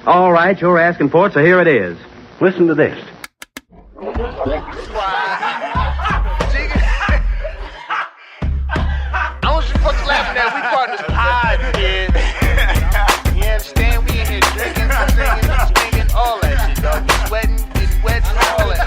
All right, you're asking for it, so here it is. Listen to this. I want you fucking laughing at we partners pod, kid. You understand? We in here drinking, singing, swinging, all that shit, dog. We sweating, getting wet, all that.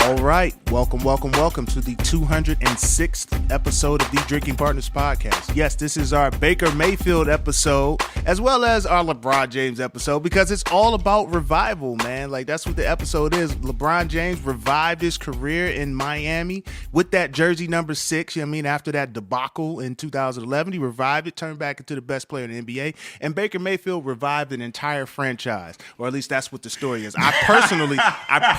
All right, welcome to the 206th episode of the Drinking Partners Podcast. Yes, this is our Baker Mayfield episode, as well as our LeBron James episode, because it's all about revival, man. Like, that's what the episode is. LeBron James revived his career in Miami with that jersey number 6. You know what I mean? After that debacle in 2011, he revived it, turned back into the best player in the NBA, and Baker Mayfield revived an entire franchise, or at least that's what the story is. I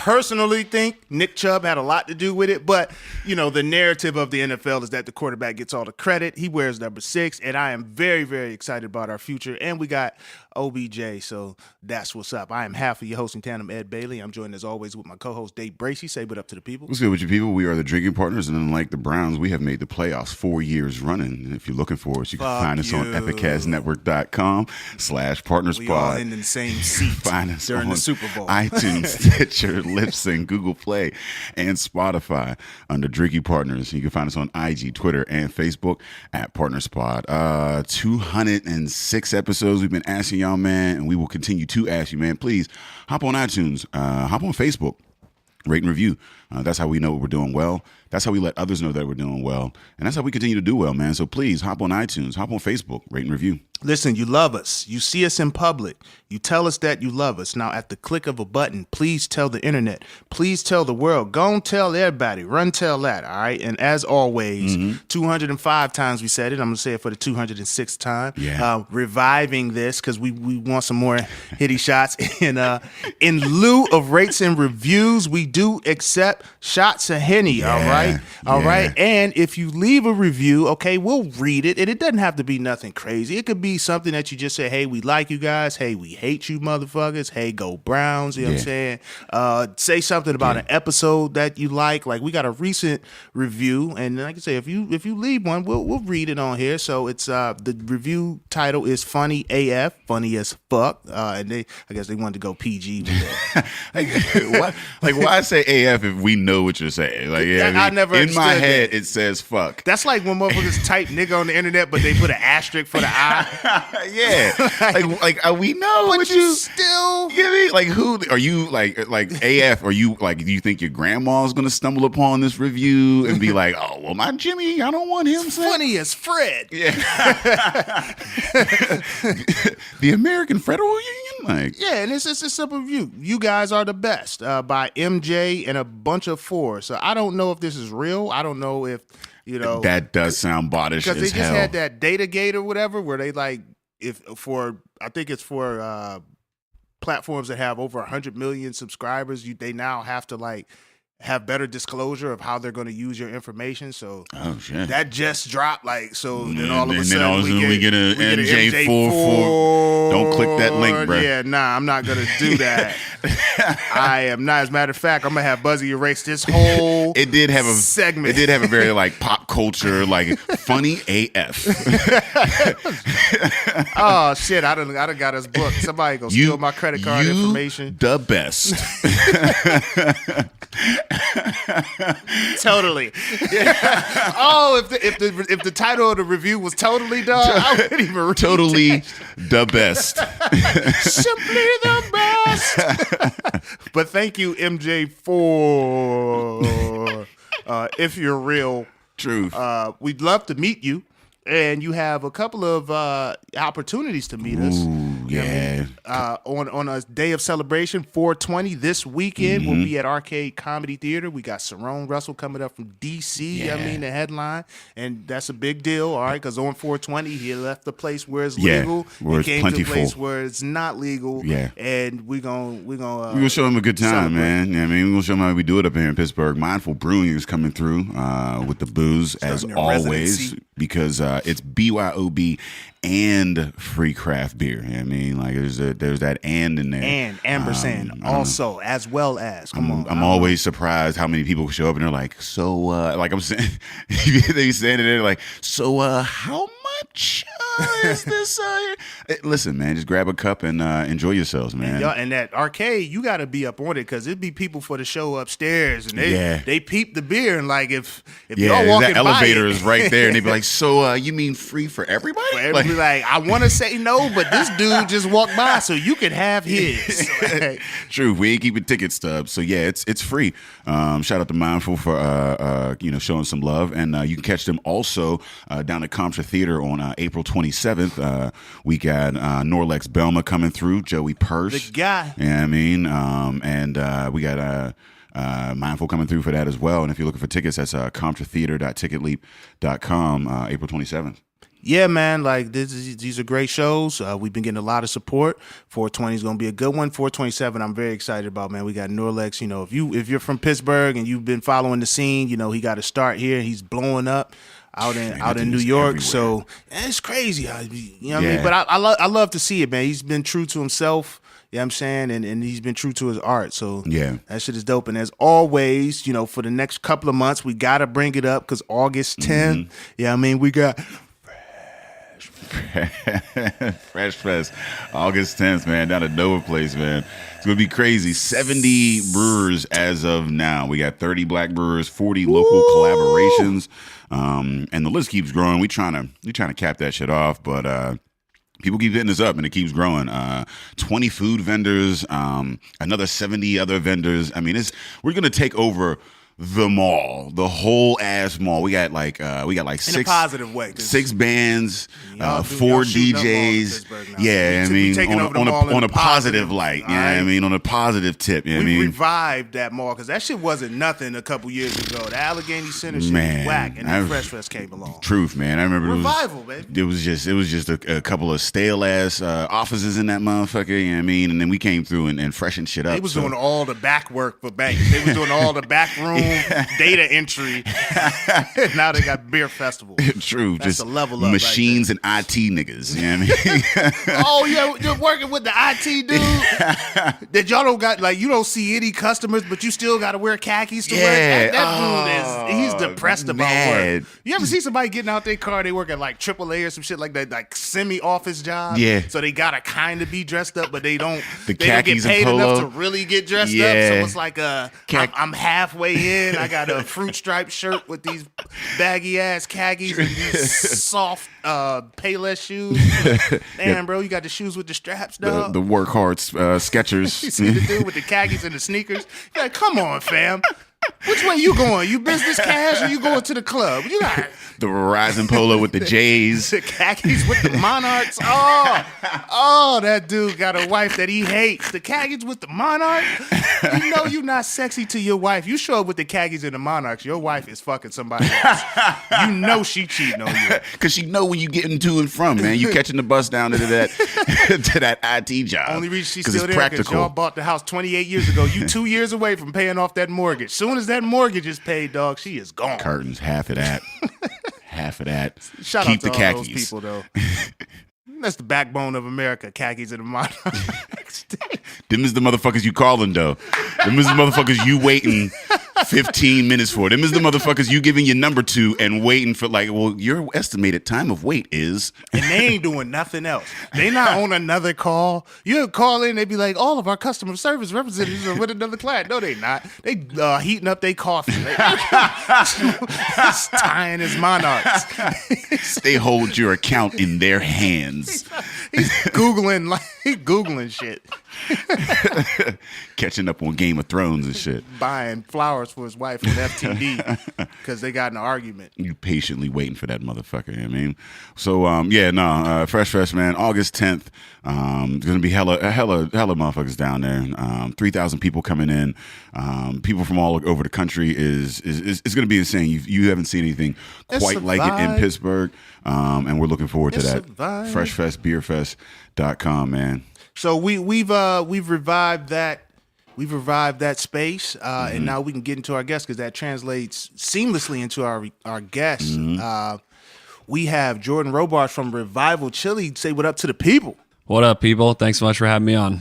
personally think Nick Chubb had a lot to do with it, but you know, the narrative of the NFL is that the quarterback gets all the credit. He wears number 6, and I am very, very excited about our future. And we got OBJ, so that's what's up. I am half of your hosting tandem, Ed Bailey. I'm joined as always with my co-host Dave Bracey. Say what up to the people. What's good with you people? We are the Drinking Partners, and unlike the Browns, we have made the playoffs 4 years running. And if you're looking for us, you can find us on epicastnetwork.com/partnerspod. We all in the same seat Find us during on the Super Bowl. iTunes, Stitcher, Libsyn, Google Play, and Spotify under Drinking Partners. You can find us on IG, Twitter, and Facebook at PartnerSpod. 206 episodes we've been asking y'all, man, and we will continue to ask you, man. Please hop on iTunes, hop on Facebook, rate and review. That's how we know we're doing well. That's how we let others know that we're doing well. And that's how we continue to do well, man. So please hop on iTunes, hop on Facebook, rate and review. Listen, you love us. You see us in public. You tell us that you love us. Now, at the click of a button, please tell the internet. Please tell the world. Go and tell everybody. Run tell that, all right? And as always, 205 times we said it. I'm going to say it for the 206th time. Yeah. Reviving this because we want some more hitty shots. And in lieu of rates and reviews, we do accept shots of Henny, all right? All right? And if you leave a review, okay, we'll read it. And it doesn't have to be nothing crazy. It could be something that you just say, hey, we like you guys. Hey, we hate you motherfuckers. Hey, go Browns. You know what I'm saying? Say something about an episode that you like. Like, we got a recent review, and like I say, if you leave one, we'll read it on here. So it's the review title is Funny AF, funny as fuck. And I guess they wanted to go PG with it. Why say AF if we know what you're saying? Like, I never in my understood head that. it says fuck. That's like when motherfuckers type nigga on the internet, but they put an asterisk for the I. Yeah, we know, But what you still. give me. Like, who are you? Like AF? Are you like? Do you think your grandma's gonna stumble upon this review and be like, oh well, my Jimmy, I don't want him saying. Funny as Fred. Yeah. The American Federal Union, like. Yeah, and it's just a simple review. You guys are the best by MJ and a bunch of 4. So I don't know if this is real. I don't know if, you know. That does sound bodish as hell. Because they just had that data gate or whatever where they I think it's for platforms that have over 100 million subscribers. They now have to have better disclosure of how they're going to use your information. So that just dropped. Then all of a sudden we get an MJ4. Don't click that link, bro. Yeah, nah, I'm not going to do that. I am not. As a matter of fact, I'm going to have Buzzy erase this whole segment. It did have a very pop culture, funny AF. Oh, shit. I done got us booked. Somebody go steal my credit card information. The best. Totally. Oh, if the title of the review was totally done, I wouldn't even read Totally the best. Simply the best. But thank you, MJ, for if you're real. Truth. We'd love to meet you. And you have a couple of opportunities to meet us. Ooh, yeah. On a day of celebration, 420 this weekend, we'll be at Arcade Comedy Theater. We got Cerrone Russell coming up from D.C., Yeah. the headline. And that's a big deal, all right, because on 420, he left the place where it's legal. Where he it's came to a plentiful. place where it's not legal. Yeah. And we're gonna show him a good time, celebrate. man. Yeah, I mean, we're gonna show him how we do it up here in Pittsburgh. Mindful Brewing is coming through with the booze as your always, residency. because it's BYOB and free craft beer. I mean, there's that and in there. And ampersand also, as well as. I'm always surprised how many people show up and they're like, so, I'm saying, they saying it, they're like, so, how much is this? Listen, man, just grab a cup and enjoy yourselves, man. And that arcade, you got to be up on it because it'd be people for the show upstairs, and they peep the beer, and like if y'all walking that elevator by is right there, and they'd be like, "So, you mean free for everybody?" For everybody, like I want to say no, but this dude just walked by, so you can have his. True, we ain't keeping ticket stubs, so yeah, it's free. Shout out to Mindful for showing some love, and you can catch them also down at Comtra Theater on April 27th. We got Norlex Belma coming through, Joey Purse, the guy. Yeah, I mean, and we got Mindful coming through for that as well. And if you're looking for tickets, that's comtratheater.ticketleap.com, April 27th. Yeah, man, like these are great shows. We've been getting a lot of support. 420 is going to be a good one. 427, I'm very excited about, man. We got Norlex. You know, if you're from Pittsburgh and you've been following the scene, you know, he got to start here. He's blowing up out in New York. Everywhere. So it's crazy. You know what I mean? But I love to see it, man. He's been true to himself. You know what I'm saying? And he's been true to his art. So yeah, that shit is dope. And as always, you know, for the next couple of months, we got to bring it up because August 10th, I mean, we got Fresh Fest, August 10th, man, down at Nova Place, man. It's going to be crazy. 70 brewers as of now. We got 30 black brewers, 40 local collaborations, and the list keeps growing. We trying to cap that shit off, but people keep hitting us up, and it keeps growing. 20 food vendors, another 70 other vendors. I mean, we're going to take over the mall, the whole ass mall. We got like six, in a positive way, 6 bands, 4 DJs. Yeah, I mean, on a positive light. Yeah, I mean, on a positive tip. You know what I mean, revived that mall because that shit wasn't nothing a couple years ago. The Allegheny Center shit was whack, and then Fresh Fest came along. Truth, man. I remember revival, man. It was just a couple of stale ass offices in that motherfucker. You know what I mean, and then we came through and freshened shit up. They was doing all the back work for banks. They was doing all the back room. Data entry. Now they got beer festival. True. That's just a level up machines and IT niggas. You know what I mean? Oh, yeah, you're working with the IT dude that y'all don't got, like, you don't see any customers, but you still got to wear khakis to work. That dude he's depressed about work. You ever see somebody getting out their car, they work at like AAA or some shit like that, like semi-office job? Yeah. So they got to kind of be dressed up, but they don't get paid enough to really get dressed up. So it's like I'm halfway in. I got a fruit striped shirt with these baggy ass khakis and these soft Payless shoes. Damn, bro, you got the shoes with the straps, dog. The work hard Skechers. You see the dude with the khakis and the sneakers? You're like, come on, fam. Which way you going? You business cash or you going to the club? You got the Verizon polo with the J's. The khakis with the Monarchs. Oh, that dude got a wife that he hates. The khakis with the Monarch. You know you're not sexy to your wife. You show up with the khakis and the Monarchs, your wife is fucking somebody else. You know she cheating on you. Because she know when you getting to and from, man. You catching the bus down into that to that IT job. Only reason she's still there because y'all bought the house 28 years ago. You 2 years away from paying off that mortgage. Soon as that mortgage is paid, dog, she is gone. Curtains, half of that. Half of that. Shout Keep out to the all khakis. those people, though. That's the backbone of America, khakis and the Monarchs. Them is the motherfuckers you calling, though. Them is the motherfuckers you waiting 15 minutes for. Them is the motherfuckers you giving your number to and waiting for, like, well, your estimated time of wait is. And they ain't doing nothing else. They not on another call. You call in, they be like, all of our customer service representatives are with another client. No, they not. They heating up their coffee. It's tying his Monarchs. They hold your account in their hands. He's Googling shit. Catching up on Game of Thrones and shit. Buying flowers for his wife at FTD because they got in an argument. You patiently waiting for that motherfucker, you know what I mean? So, Fresh Fest, man, August 10th. There's going to be hella motherfuckers down there. 3,000 people coming in. People from all over the country is going to be insane. You haven't seen anything quite like it in Pittsburgh. And we're looking forward to that. Freshfestbeerfest.com, man. So we've revived that. We've revived that space, and now we can get into our guests because that translates seamlessly into our guests. We have Jordan Robarge from Revival Chili. Say what up to the people. What up, people? Thanks so much for having me on.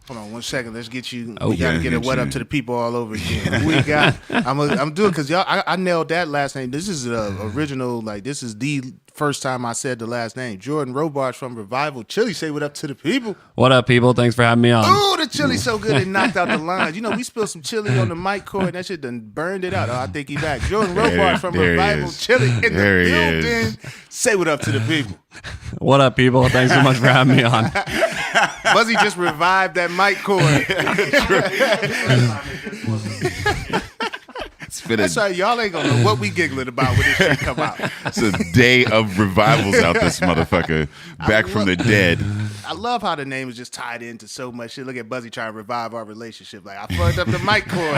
Hold on 1 second. Let's get you. We gotta get a what up to the people all over again. We got. I'm doing because y'all. I nailed that last name. This is the original. Like this is the first time I said the last name. Jordan Robarge from Revival Chili. Say what up to the people. What up, people? Thanks for having me on. Oh, the chili's so good it knocked out the lines. You know, we spilled some chili on the mic cord and that shit done burned it out. Oh, I think he back. Jordan Robarge from there he Revival is. Chili in There he the is. building. Say what up to the people. What up, people? Thanks so much for having me on. Buzzy just revived that mic cord. That's right. Y'all ain't gonna know what we giggling about when this shit come out. It's a day of revivals out this motherfucker. Back from the dead. I love how the name is just tied into so much shit. Look at Buzzy trying to revive our relationship. Like, I fucked up the mic cord,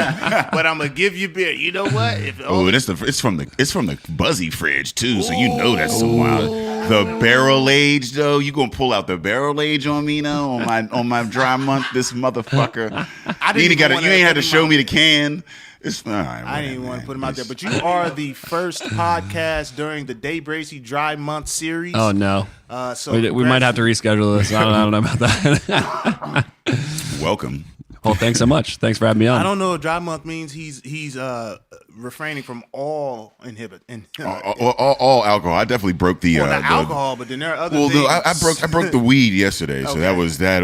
but I'm gonna give you beer. You know what? It's from the Buzzy fridge too, so you know that's some wild. The barrel age though, you gonna pull out the barrel age on me now on my dry month, this motherfucker. You ain't had to show me the can. It's fine. I didn't even want to put him out there, but you are the first podcast during the Dave Bracey Dry Month series. Oh, no. So We might have to reschedule this. I don't know about that. Welcome. Well, thanks so much. Thanks for having me on. I don't know if Dry Month means he's refraining from all All alcohol. I definitely broke the alcohol, but then there are other things. No, I broke the weed yesterday, so Okay. that was that.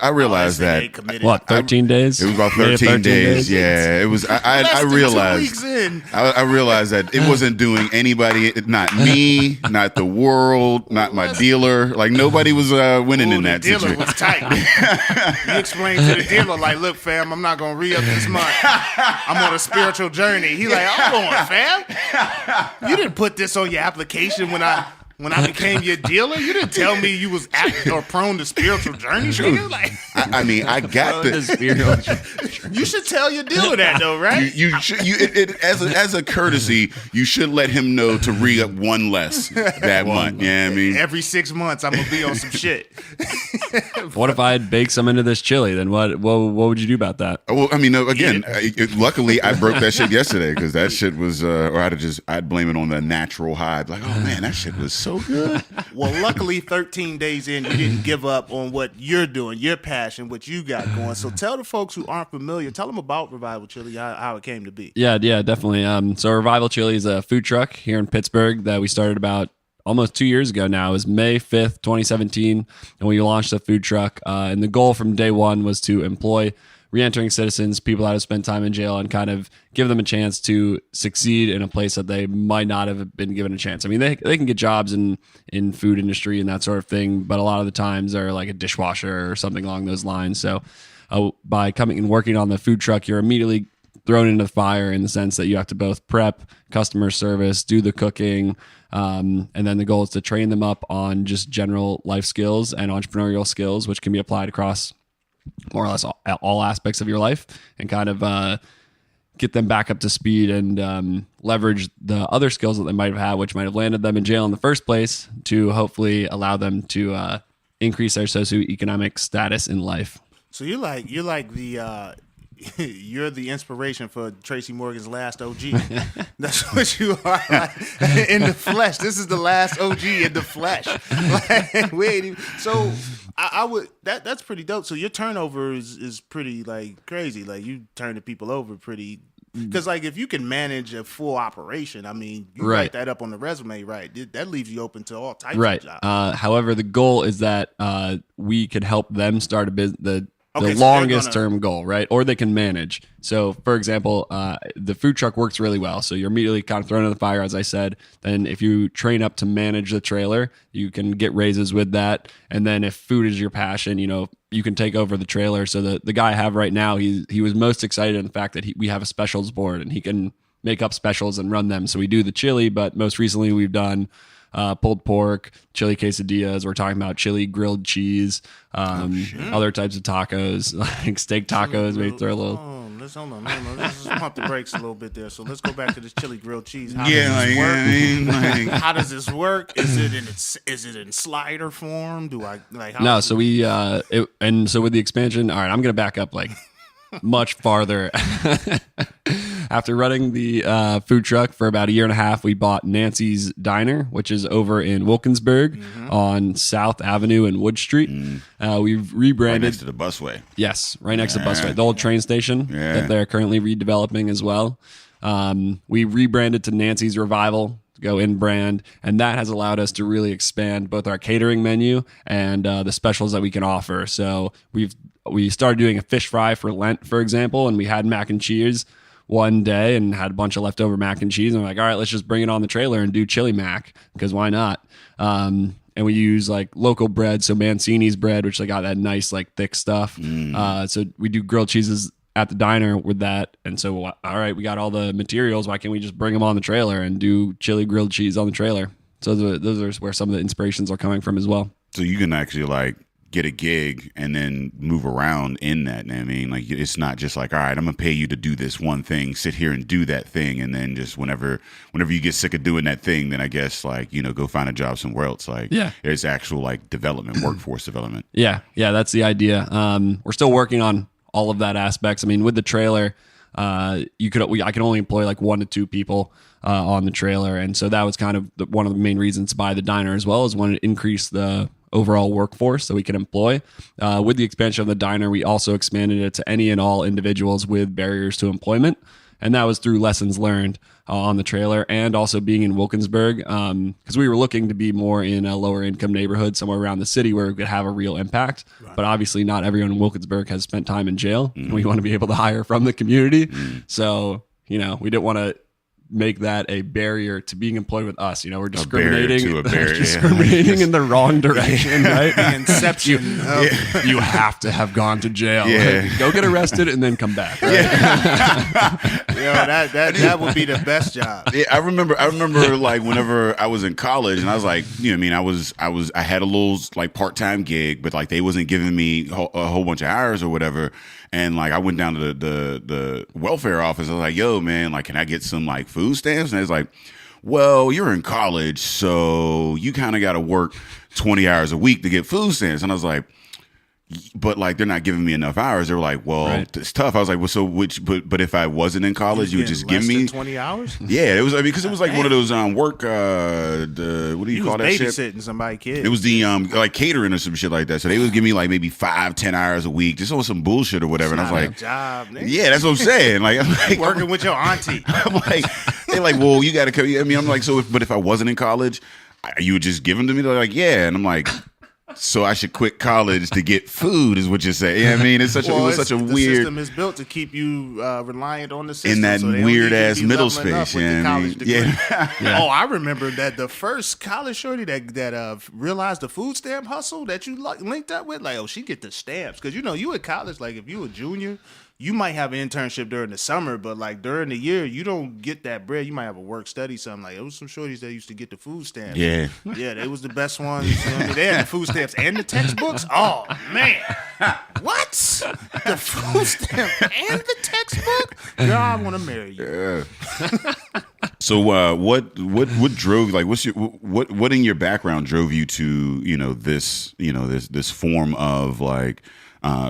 I realized that. What, 13 days? It was about Made it 13 days. Yeah, it was. I Less than 2 realized. weeks in. I realized that it wasn't doing anybody, not me, not the world, not my dealer. Like nobody was winning in that The dealer situation. was tight. You explained to the dealer, like, look, fam, I'm not going to re-up this month. I'm on a spiritual journey. He like, I'm going, fam. You didn't put this on your application when I became your dealer. You didn't tell me you was or prone to spiritual journeys. Nigga. Like, I mean, I got the. you should tell your dealer that, though, right? You should as a courtesy, you should let him know to re-up one less that month. Yeah, I mean, Every 6 months, I'm gonna be on some shit. What if I had baked some into this chili? Then what would you do about that? well, I mean, again, luckily I broke that shit yesterday because that shit was, or I'd blame it on the natural high. Like, oh man, that shit was so good. Well, luckily, 13 days in, you didn't give up on what you're doing, your passion, what you got going. So tell the folks who aren't familiar, tell them about Revival Chili, how it came to be. Yeah, definitely. So Revival Chili is a food truck here in Pittsburgh that we started about almost 2 years ago now. It was May 5th, 2017, and we launched the food truck. And the goal from day one was to employ re-entering citizens, people that have spent time in jail, and kind of give them a chance to succeed in a place that they might not have been given a chance. I mean, they can get jobs in food industry and that sort of thing, but a lot of the times they're like a dishwasher or something along those lines. So by coming and working on the food truck, you're immediately thrown into the fire in the sense that you have to both prep, customer service, do the cooking, and then the goal is to train them up on just general life skills and entrepreneurial skills, which can be applied across more or less all aspects of your life, and kind of get them back up to speed and leverage the other skills that they might have had, which might have landed them in jail in the first place, to hopefully allow them to increase their socioeconomic status in life. So you're like the you're the inspiration for Tracy Morgan's last OG. That's what you are, like, in the flesh. This is the last OG in the flesh. Like, we ain't even, so I would that's pretty dope. So your turnover is pretty like crazy. Like you turning people over pretty. Because like if you can manage a full operation, I mean, you write that up on the resume, right? That leaves you open to all types of jobs. However, the goal is that we could help them start a business. The so longest term goal, right? Or they can manage. So, for example, the food truck works really well. So you're immediately kind of thrown in the fire, as I said. Then if you train up to manage the trailer, you can get raises with that. And then if food is your passion, you can take over the trailer. So the guy I have right now, he was most excited in the fact that we have a specials board and he can make up specials and run them. So we do the chili, but most recently we've done pulled pork, chili quesadillas. We're talking about chili grilled cheese, other types of tacos, like steak tacos. Maybe throw a little. Hold on. Let's just pump the brakes a little bit there. So let's go back to this chili grilled cheese. How does this work? Is it in slider form? Do I like? No. So we so with the expansion. All right, I'm gonna back up like much farther. After running the food truck for about a year and a half, we bought Nancy's Diner, which is over in Wilkinsburg on South Avenue and Wood Street. We've rebranded. Right next to the busway. Yes, right next to the busway. The old train station that they're currently redeveloping as well. We rebranded to Nancy's Revival go in brand, and that has allowed us to really expand both our catering menu and the specials that we can offer. So we started doing a fish fry for Lent, for example, and we had mac and cheese one day and had a bunch of leftover mac and cheese, and we're like, all right, let's just bring it on the trailer and do chili mac, because why not? And we use like local bread, so Mancini's bread, which they got that nice like thick stuff. So we do grilled cheeses at the diner with that. And so, all right, we got all the materials. Why can't we just bring them on the trailer and do chili grilled cheese on the trailer? So those are where some of the inspirations are coming from as well. So you can actually like get a gig and then move around in that. I mean, like, it's not just like, all right, I'm gonna pay you to do this one thing, sit here and do that thing, and then just whenever you get sick of doing that thing, then I guess like, you know, go find a job somewhere else. Like, yeah, there's actual like development, workforce development. Yeah, that's the idea. We're still working on all of that aspects. I mean, with the trailer, I can only employ like 1 to 2 people on the trailer, and so that was kind of one of the main reasons to buy the diner as well, is wanted to increase the overall workforce that we can employ. With the expansion of the diner, we also expanded it to any and all individuals with barriers to employment, and that was through lessons learned on the trailer, and also being in Wilkinsburg, because we were looking to be more in a lower income neighborhood somewhere around the city where we could have a real impact. Right. But obviously not everyone in Wilkinsburg has spent time in jail. We want to be able to hire from the community. So, you know, we didn't want to make that a barrier to being employed with us. You know, we're discriminating, discriminating in the wrong direction, right? The inception of you have to have gone to jail. Yeah. Like, go get arrested and then come back. Right? That would be the best job. Yeah, I remember like whenever I was in college and I was like, you know what I mean, I had a little like part-time gig, but like they wasn't giving me a whole bunch of hours or whatever. And like I went down to the welfare office. I was like, yo, man, like, can I get some like food stamps? And it's like, well, you're in college, so you kind of got to work 20 hours a week to get food stamps. And I was like, but like they're not giving me enough hours. They were like, well, It's tough. I was like, well, so but if I wasn't in college, you would just give me 20 hours? Yeah, it was, I mean, because it was like one of those work what do you call that shit? Babysitting somebody's kid. It was the like catering or some shit like that. So they would give me like maybe 5-10 hours a week just on some bullshit or whatever. And I was like, job, nigga. yeah, that's what I'm saying. Like, I'm like working with your auntie. I'm like, they're like, well, you got to come. I mean, I'm like, so but if I wasn't in college, you would just give them to me? They're like, yeah, and I'm like, so I should quit college to get food, is what you're saying. Yeah, I mean, it's such a such a the weird. The system is built to keep you reliant on the system in that so weird ass middle space. Yeah. Oh, I remember that the first college shorty that realized the food stamp hustle that you linked up with, like, oh, she get the stamps, because you at college, like if you a junior, you might have an internship during the summer, but like during the year, you don't get that bread. You might have a work study, something like. It was some shorties that used to get the food stamps. Yeah, they was the best ones. They had the food stamps and the textbooks. Oh man, what? The food stamp and the textbook? Girl, I want to marry you. Yeah. So what drove, like, what in your background drove you to this form of like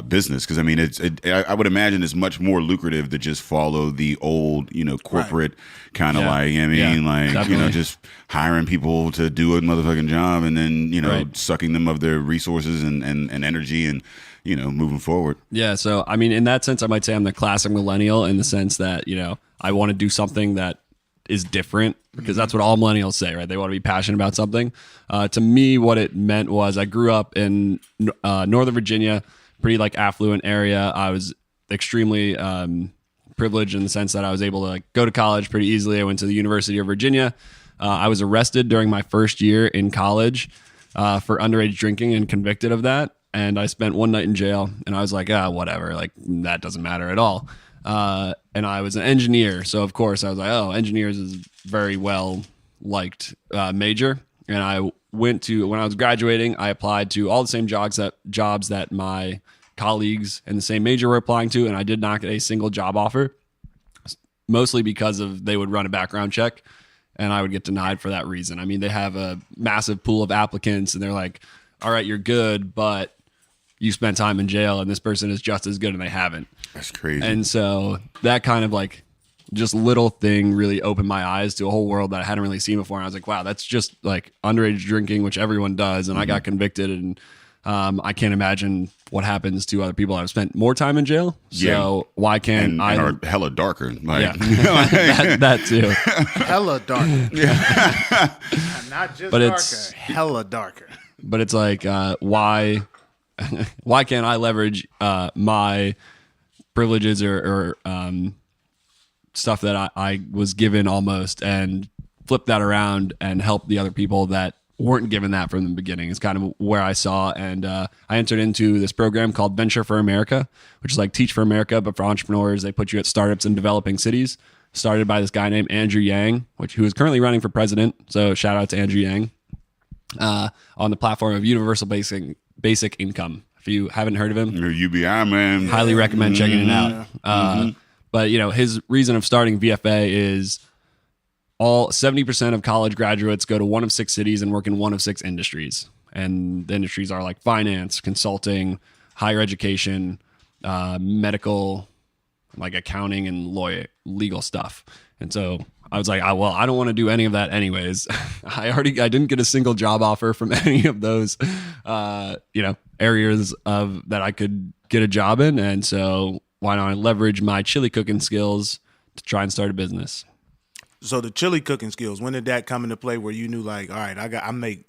business? Because I mean, I would imagine it's much more lucrative to just follow the old corporate kind of like, I mean, like definitely. Just hiring people to do a motherfucking job and then sucking them of their resources and energy and moving forward. Yeah. So I mean, in that sense, I might say I'm the classic millennial in the sense that I want to do something that is different, because that's what all millennials say, right? They want to be passionate about something. To me, what it meant was I grew up in Northern Virginia, pretty like affluent area. I was extremely privileged in the sense that I was able to like go to college pretty easily. I went to the University of Virginia. I was arrested during my first year in college for underage drinking and convicted of that. And I spent one night in jail, and I was like, whatever, like that doesn't matter at all. And I was an engineer. So of course I was like, oh, engineers is very well liked major. And I went to, when I was graduating, I applied to all the same jobs that my colleagues in the same major were applying to. And I did not get a single job offer, mostly because they would run a background check and I would get denied for that reason. I mean, they have a massive pool of applicants and they're like, all right, you're good, but you spent time in jail and this person is just as good and they haven't. That's crazy. And so that kind of like just little thing really opened my eyes to a whole world that I hadn't really seen before. And I was like, wow, that's just like underage drinking, which everyone does. And I got convicted, and I can't imagine what happens to other people that have spent more time in jail. So why can't and I? are hella darker. Like, that too. Hella darker. Yeah. Not just But darker. it's- Hella darker. But it's like, why can't I leverage my privileges or stuff that I was given almost and flip that around and help the other people that weren't given that from the beginning is kind of where I saw. And I entered into this program called Venture for America, which is like Teach for America, but for entrepreneurs. They put you at startups in developing cities, started by this guy named Andrew Yang, who is currently running for president. So shout out to Andrew Yang. On the platform of Universal Basic Income. If you haven't heard of him, Your UBI, man. highly recommend checking it out. But his reason of starting VFA is all 70% of college graduates go to one of 6 cities and work in one of 6 industries. And the industries are like finance, consulting, higher education, medical, like accounting and legal stuff. And so I was like, I don't want to do any of that anyways. I didn't get a single job offer from any of those, areas that I could get a job in. And so why not leverage my chili cooking skills to try and start a business? So the chili cooking skills, when did that come into play where you knew like, all right, I make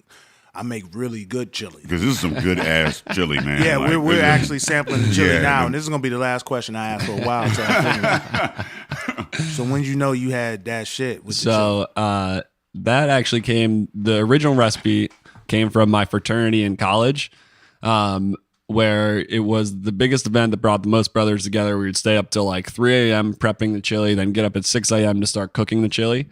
really good chili? Because this is some good ass chili, man. Yeah, Like, we're actually sampling the chili Yeah, now, the- and this is gonna be the last question I ask for a while. So when did you know you had that shit? With the chili? So that actually the original recipe came from my fraternity in college, where it was the biggest event that brought the most brothers together. We would stay up till like 3 a.m. prepping the chili, then get up at 6 a.m. to start cooking the chili.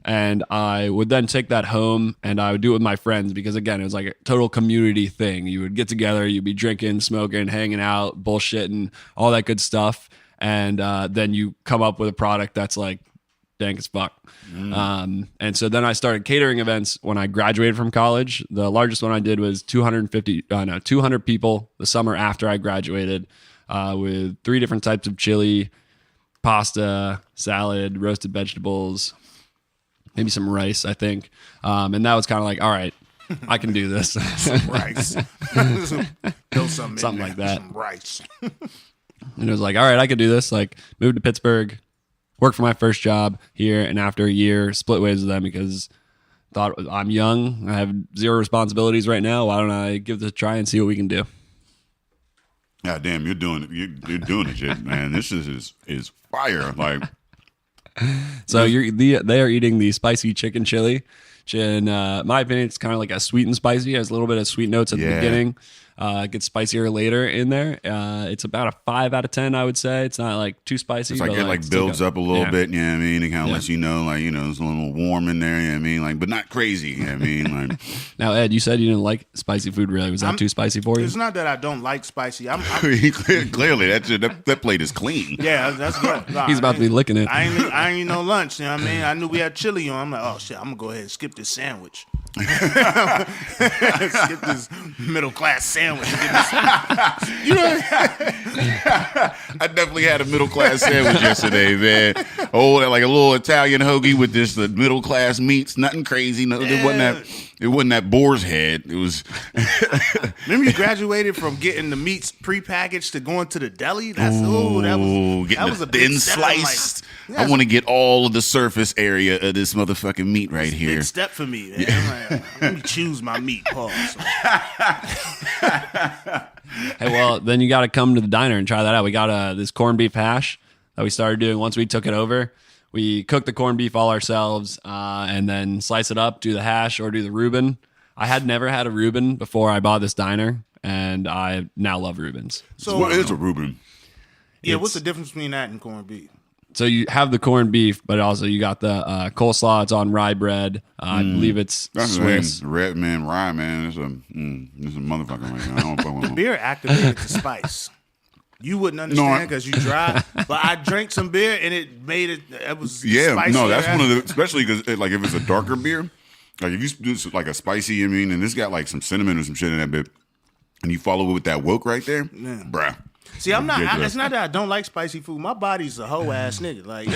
And I would then take that home and I would do it with my friends because, again, it was like a total community thing. You would get together, you'd be drinking, smoking, hanging out, bullshitting, all that good stuff. And then you come up with a product that's like dank as fuck. And so then I started catering events when I graduated from college. The largest one I did was 200 people the summer after I graduated, with 3 different types of chili, pasta, salad, roasted vegetables, maybe some rice, I think. And that was kind of like, all right, I can do this. rice, throw something like that. Some rice. And it was like, all right, I could do this. Like, moved to Pittsburgh, worked for my first job here, and after a year, split ways with them because thought I'm young, I have 0 responsibilities right now. Why don't I give this a try and see what we can do? God damn, you're doing it. You're doing it, shit, man. This is fire. Like, So they are eating the spicy chicken chili. In my opinion, it's kind of like a sweet and spicy. It has a little bit of sweet notes at the beginning. It gets spicier later in there. It's about a 5 out of 10, I would say. It's not like too spicy. it's like but it still builds got- up a little yeah. bit, you know what I mean? It kind of lets you know, like, it's a little warm in there, you know what I mean? Like, but not crazy, you know what I mean? Like, Now, Ed, you said you didn't like spicy food really. Was that too spicy for you? It's not that I don't like spicy. I'm clearly, that plate is clean. yeah, that's good. Nah, He's about to be licking it. I ain't eat no lunch. You know what I mean? I knew we had chili on. I'm like, oh shit, I'm gonna go ahead and skip this sandwich. Skip this middle class sandwich. I definitely had a middle class sandwich yesterday, man. Oh, like a little Italian hoagie with this the middle class meats. Nothing crazy. No, it wasn't that boar's head. It was. Remember you graduated from getting the meats prepackaged to going to the deli? Getting a big thin step. I'm like, sliced. yeah, I want to get all of the surface area of this motherfucking meat right here. big step for me. Man. I'm like, let me choose my meat. Pause. Hey, well, then you got to come to the diner and try that out. We got this corned beef hash that we started doing once we took it over. We cooked the corned beef all ourselves and then slice it up, do the hash or do the Reuben. I had never had a Reuben before I bought this diner, and I now love Reubens. So What is a Reuben? yeah, what's the difference between that and corned beef? So you have the corned beef, but also you got the coleslaw. It's on rye bread. I believe it's That's Swiss. red man, rye man. It's a motherfucker right now. I don't fuck with him. Beer activated the spice. You wouldn't understand because you dry, but I drank some beer and it made it. It was Yeah, spicier. no, that's one of the, especially because like if it's a darker beer, like if you do like a spicy, and it's got like some cinnamon or some shit in that bit, and you follow it with that woke right there, bruh. See, I'm not. Ridiculous. It's not that I don't like spicy food. My body's a hoe ass nigga. Like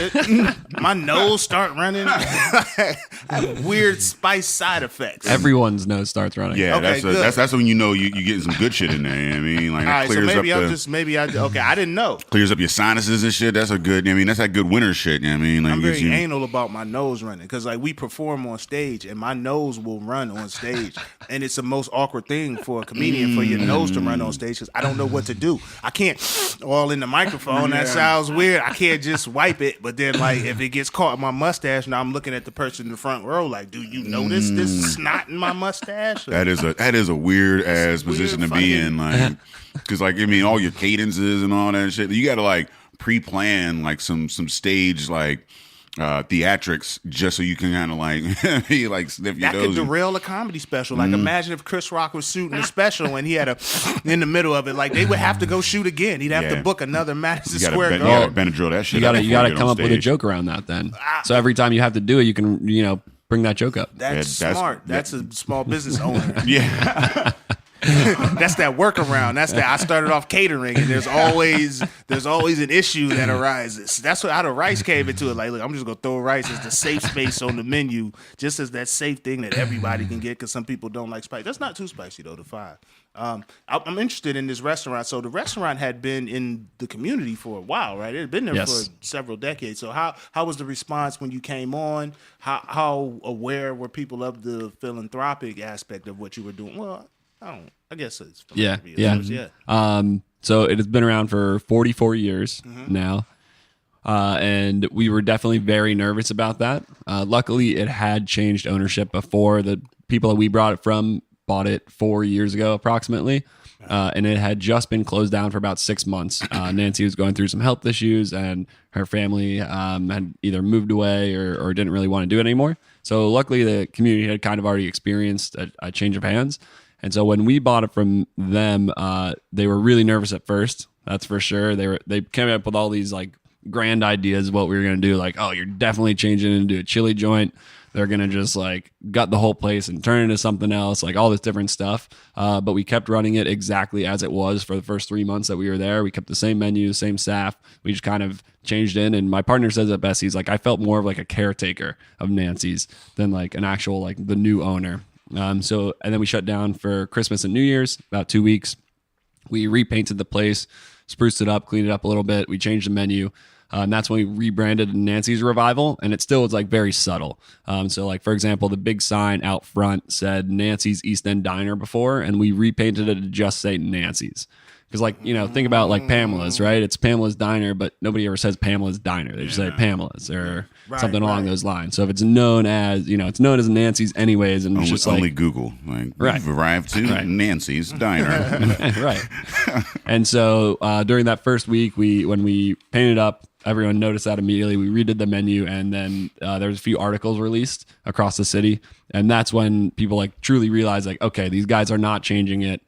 my nose start running. I have weird spice side effects. Everyone's nose starts running. Yeah, Okay, that's when you know you getting some good shit in there. You know what I mean, like All that right, so clears maybe up I'm just okay. I didn't know. clears up your sinuses and shit. That's a good. I mean, that's that good winter shit. You know what I mean, like I'm gives very you, anal about my nose running because like we perform on stage and my nose will run on stage, and it's the most awkward thing for a comedian for your nose to run on stage because I don't know what to do. I can't all in the microphone. That sounds weird. I can't just wipe it, but then like if it gets caught in my mustache, now I'm looking at the person in the front row like, do you notice this snot in my mustache? that is a weird ass position to be in, like, because like I mean, all your cadences and all that shit, you got to like pre-plan like some stage like theatrics just so you can kind of like be like sniff your That could nose. derail a comedy special. Like, imagine if Chris Rock was shooting a special and he had in the middle of it, like they would have to go shoot again. He'd have to book another Madison You gotta Square ben- Garden. you gotta Benadryl that shit. You up gotta before get come on up with a stage. joke around that then. So every time you have to do it, you can bring that joke up. That's Yeah, that's- smart. That's a small business owner. Yeah, That's that workaround. That's that. I started off catering, and there's always an issue that arises. That's how the rice came into it. Like, look, I'm just gonna throw rice as the safe space on the menu, just as that safe thing that everybody can get because some people don't like spice. That's not too spicy though. The 5. I'm interested in this restaurant. So the restaurant had been in the community for a while, right? It had been there Yes. for several decades. So how was the response when you came on? How aware were people of the philanthropic aspect of what you were doing? Well, I guess it's philanthropy. Yeah. So it has been around for 44 years now. And we were definitely very nervous about that. Luckily, it had changed ownership before. The people that we brought it from bought it 4 years ago, approximately. And it had just been closed down for about 6 months. Nancy was going through some health issues, and her family had either moved away or didn't really want to do it anymore. So luckily, the community had kind of already experienced a change of hands. And so when we bought it from them, they were really nervous at first. That's for sure. They came up with all these like grand ideas of what we were going to do. Like, oh, you're definitely changing it into a chili joint. They're going to just like gut the whole place and turn it into something else, like all this different stuff. But we kept running it exactly as it was for the first 3 months that we were there. We kept the same menu, same staff. We just kind of changed in. And my partner says it best. He's like, I felt more of like a caretaker of Nancy's than like an actual, like the new owner. And then we shut down for Christmas and New Year's, about 2 weeks. We repainted the place, spruced it up, cleaned it up a little bit. We changed the menu. And that's when we rebranded Nancy's Revival. And it still was like very subtle. So like, for example, the big sign out front said Nancy's East End Diner before, and we repainted it to just say Nancy's. Because like, think about like Pamela's, right? It's Pamela's Diner, but nobody ever says Pamela's Diner. They just say Pamela's or something along those lines. So if it's known as, it's known as Nancy's anyways. And it's just like, only Google. Like, Right. we've arrived to Nancy's Diner. right. And so during that first week, when we painted up, everyone noticed that immediately. We redid the menu, and then there was a few articles released across the city. And that's when people like truly realized like, okay, these guys are not changing it.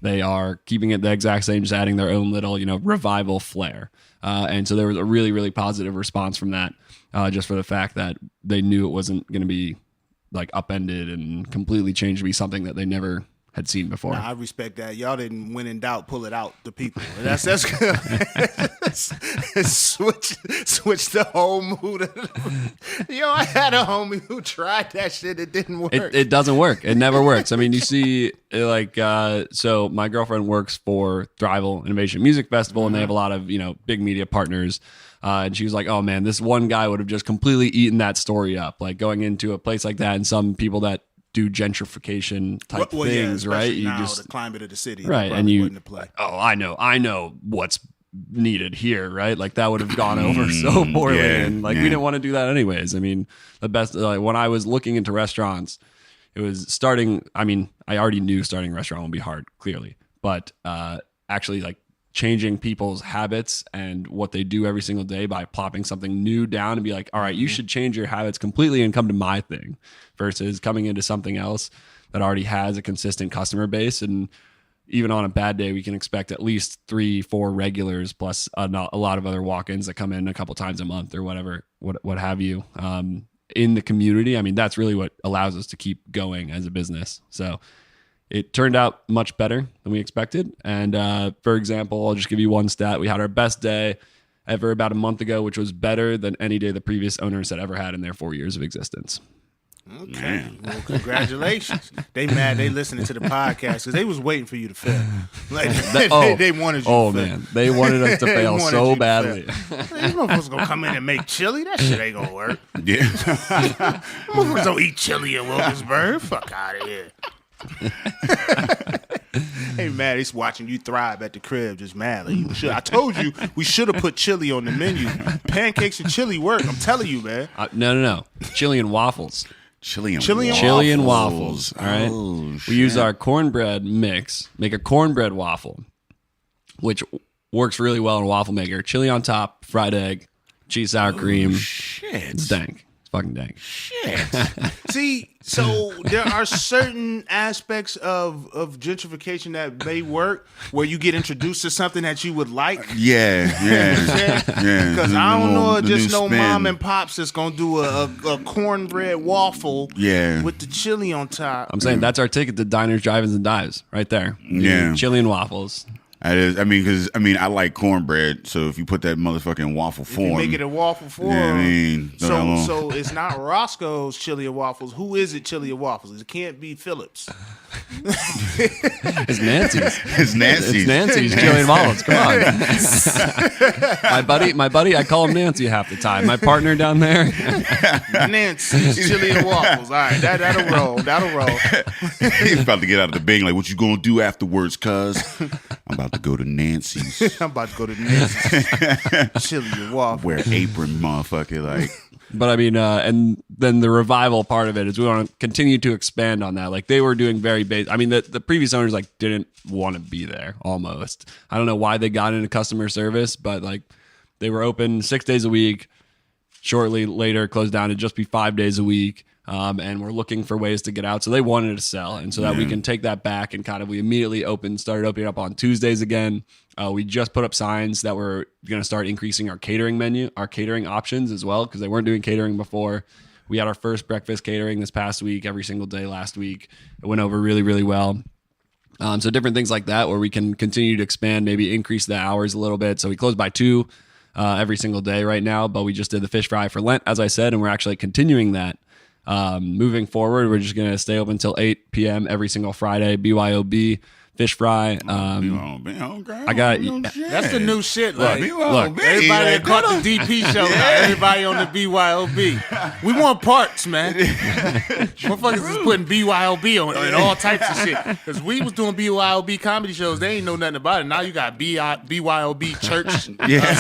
They are keeping it the exact same, just adding their own little, revival flair. And so there was a really, really positive response from that, just for the fact that they knew it wasn't going to be like upended and completely changed to be something that they never had seen before. I respect that. Y'all didn't, when in doubt, pull it out the people. That's good. switch the whole mood. I had a homie who tried that shit. It didn't work. It doesn't work. It never works. I mean, you see, like, so my girlfriend works for Thrival Innovation Music Festival, and they have a lot of big media partners. And she was like, "Oh man, this one guy would have just completely eaten that story up. Like going into a place like that, and some people that do gentrification type things, right? You just the climate of the city, right? And you, oh, I know what's needed here, right? Like that would have gone over so poorly, and like we didn't want to do that anyways. I mean, the best like when I was looking into restaurants, it was starting. I mean, I already knew starting a restaurant would be hard, clearly, but actually like changing people's habits and what they do every single day by plopping something new down and be like, all right, you should change your habits completely and come to my thing versus coming into something else that already has a consistent customer base. And even on a bad day, we can expect at least 3-4 regulars plus a lot of other walk-ins that come in a couple times a month or whatever, what have you, in the community. I mean, that's really what allows us to keep going as a business. So it turned out much better than we expected. And for example, I'll just give you one stat. We had our best day ever about a month ago, which was better than any day the previous owners had ever had in their 4 years of existence. Okay. Well, congratulations. They mad they listening to the podcast because they was waiting for you to fail. Like, they wanted you to fail. Oh, man. They wanted us to fail so badly. You motherfuckers gonna come in and make chili? That shit ain't gonna work. Yeah. Motherfuckers don't eat chili in Wilkinsburg. Fuck out of here. Hey, man, he's watching you thrive at the crib, just mad. Like, I told you we should have put chili on the menu. Pancakes and chili work. I'm telling you, man. No. Chili and waffles. Chili and waffles. All right. Oh, we use our cornbread mix, make a cornbread waffle, which works really well in a waffle maker. Chili on top, fried egg, cheese, sour cream. Shit. It's dank. It's fucking dank. Shit. See, so there are certain aspects of gentrification that may work where you get introduced to something that you would like. Yeah. Because I don't know, just no spin. mom and pops that's gonna do a cornbread waffle. Yeah. With the chili on top. I'm saying that's our ticket to diners, drive-ins, and dives right there. Yeah. Chili and waffles. I like cornbread, so if you put that motherfucking waffle form. You make it a waffle form. Yeah, so it's not Roscoe's chili and waffles. Who is it chili and waffles? It can't be Phillips. It's Nancy's. It's Nancy's chili and waffles. Come on. my buddy, I call him Nancy half the time. My partner down there. Nancy's chili and waffles. All right, that'll roll. He's about to get out of the Bing. Like, what you gonna do afterwards, cuz? I'm about to go to Nancy's. I'm about to go to Nancy's. Chili and waffles. Wear apron, motherfucker. Like, but I mean, and then the revival part of it is we want to continue to expand on that. Like they were doing very basic. I mean, the previous owners like didn't want to be there almost. I don't know why they got into customer service, but like they were open 6 days a week. Shortly later, closed down to just be 5 days a week. And we're looking for ways to get out. So they wanted to sell. And so that we can take that back and we immediately started opening up on Tuesdays again. We just put up signs that we're going to start increasing our catering menu, our catering options as well, because they weren't doing catering before. We had our first breakfast catering this past week, every single day last week. It went over really, really well. So different things like that where we can continue to expand, maybe increase the hours a little bit. So we close by 2 every single day right now, but we just did the fish fry for Lent, as I said, and we're actually continuing that. Moving forward, we're just going to stay open until 8 p.m. every single Friday. BYOB, fish fry. I got that's the new shit. Like, look, everybody that caught the DP show, everybody on the BYOB. We want parts, man. Motherfuckers is putting BYOB on all types of shit. Because we was doing BYOB comedy shows, they ain't know nothing about it. Now you got BYOB church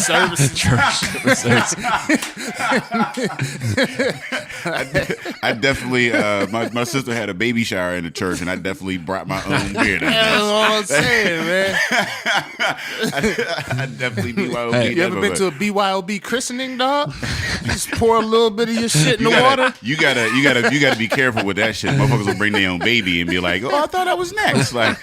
services. I definitely, my sister had a baby shower in the church, and I definitely brought my own beer. That's all I'm saying, man. I definitely BYOB. Hey, you ever been to a BYOB christening, dog? You just pour a little bit of your shit in the water. You gotta be careful with that shit. Motherfuckers will bring their own baby and be like, "Oh, I thought I was next." Like,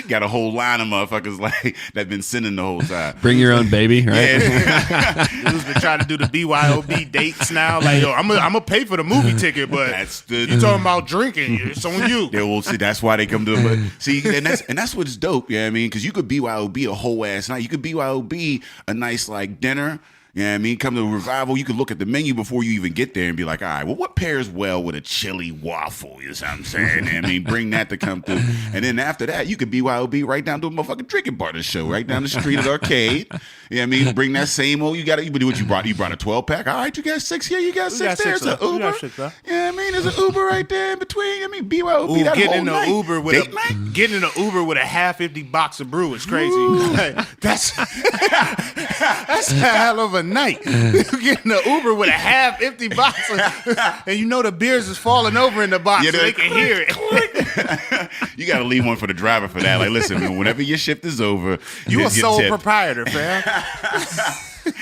got a whole line of motherfuckers like that been sinning the whole time. Bring your own baby, right? Yeah. Dudes been trying to do the BYOB dates now. Like, yo, I'm gonna pay for the movie ticket, but you talking about drinking? It's on you. Yeah, well, see, that's why they come to it. But see, and that's what's dope. Yeah, you know what I mean, because you could BYOB a whole ass night. You could BYOB a nice like dinner. You know what I mean? Come to a revival, you could look at the menu before you even get there and be like, all right, well, what pairs well with a chili waffle? You know what I'm saying? I mean, bring that to come through. And then after that, you could BYOB right down to a motherfucking drinking part of the show, right down the street at Arcade. You know what I mean? Bring that same old, you do what you brought. You brought a 12-pack. All right, you got 6 here, you got 6 there. It's an Uber. You know what I mean? There's an Uber right there in betwing. I mean, BYOB that whole night. Getting in an Uber with a half-empty box of brew is crazy. That's a hell of a night. You get in the Uber with a half-empty box, and you know the beers is falling over in the box, so they can hear it. You got to leave one for the driver for that. Like, listen, man, whenever your shift is over, you a sole proprietor, fam.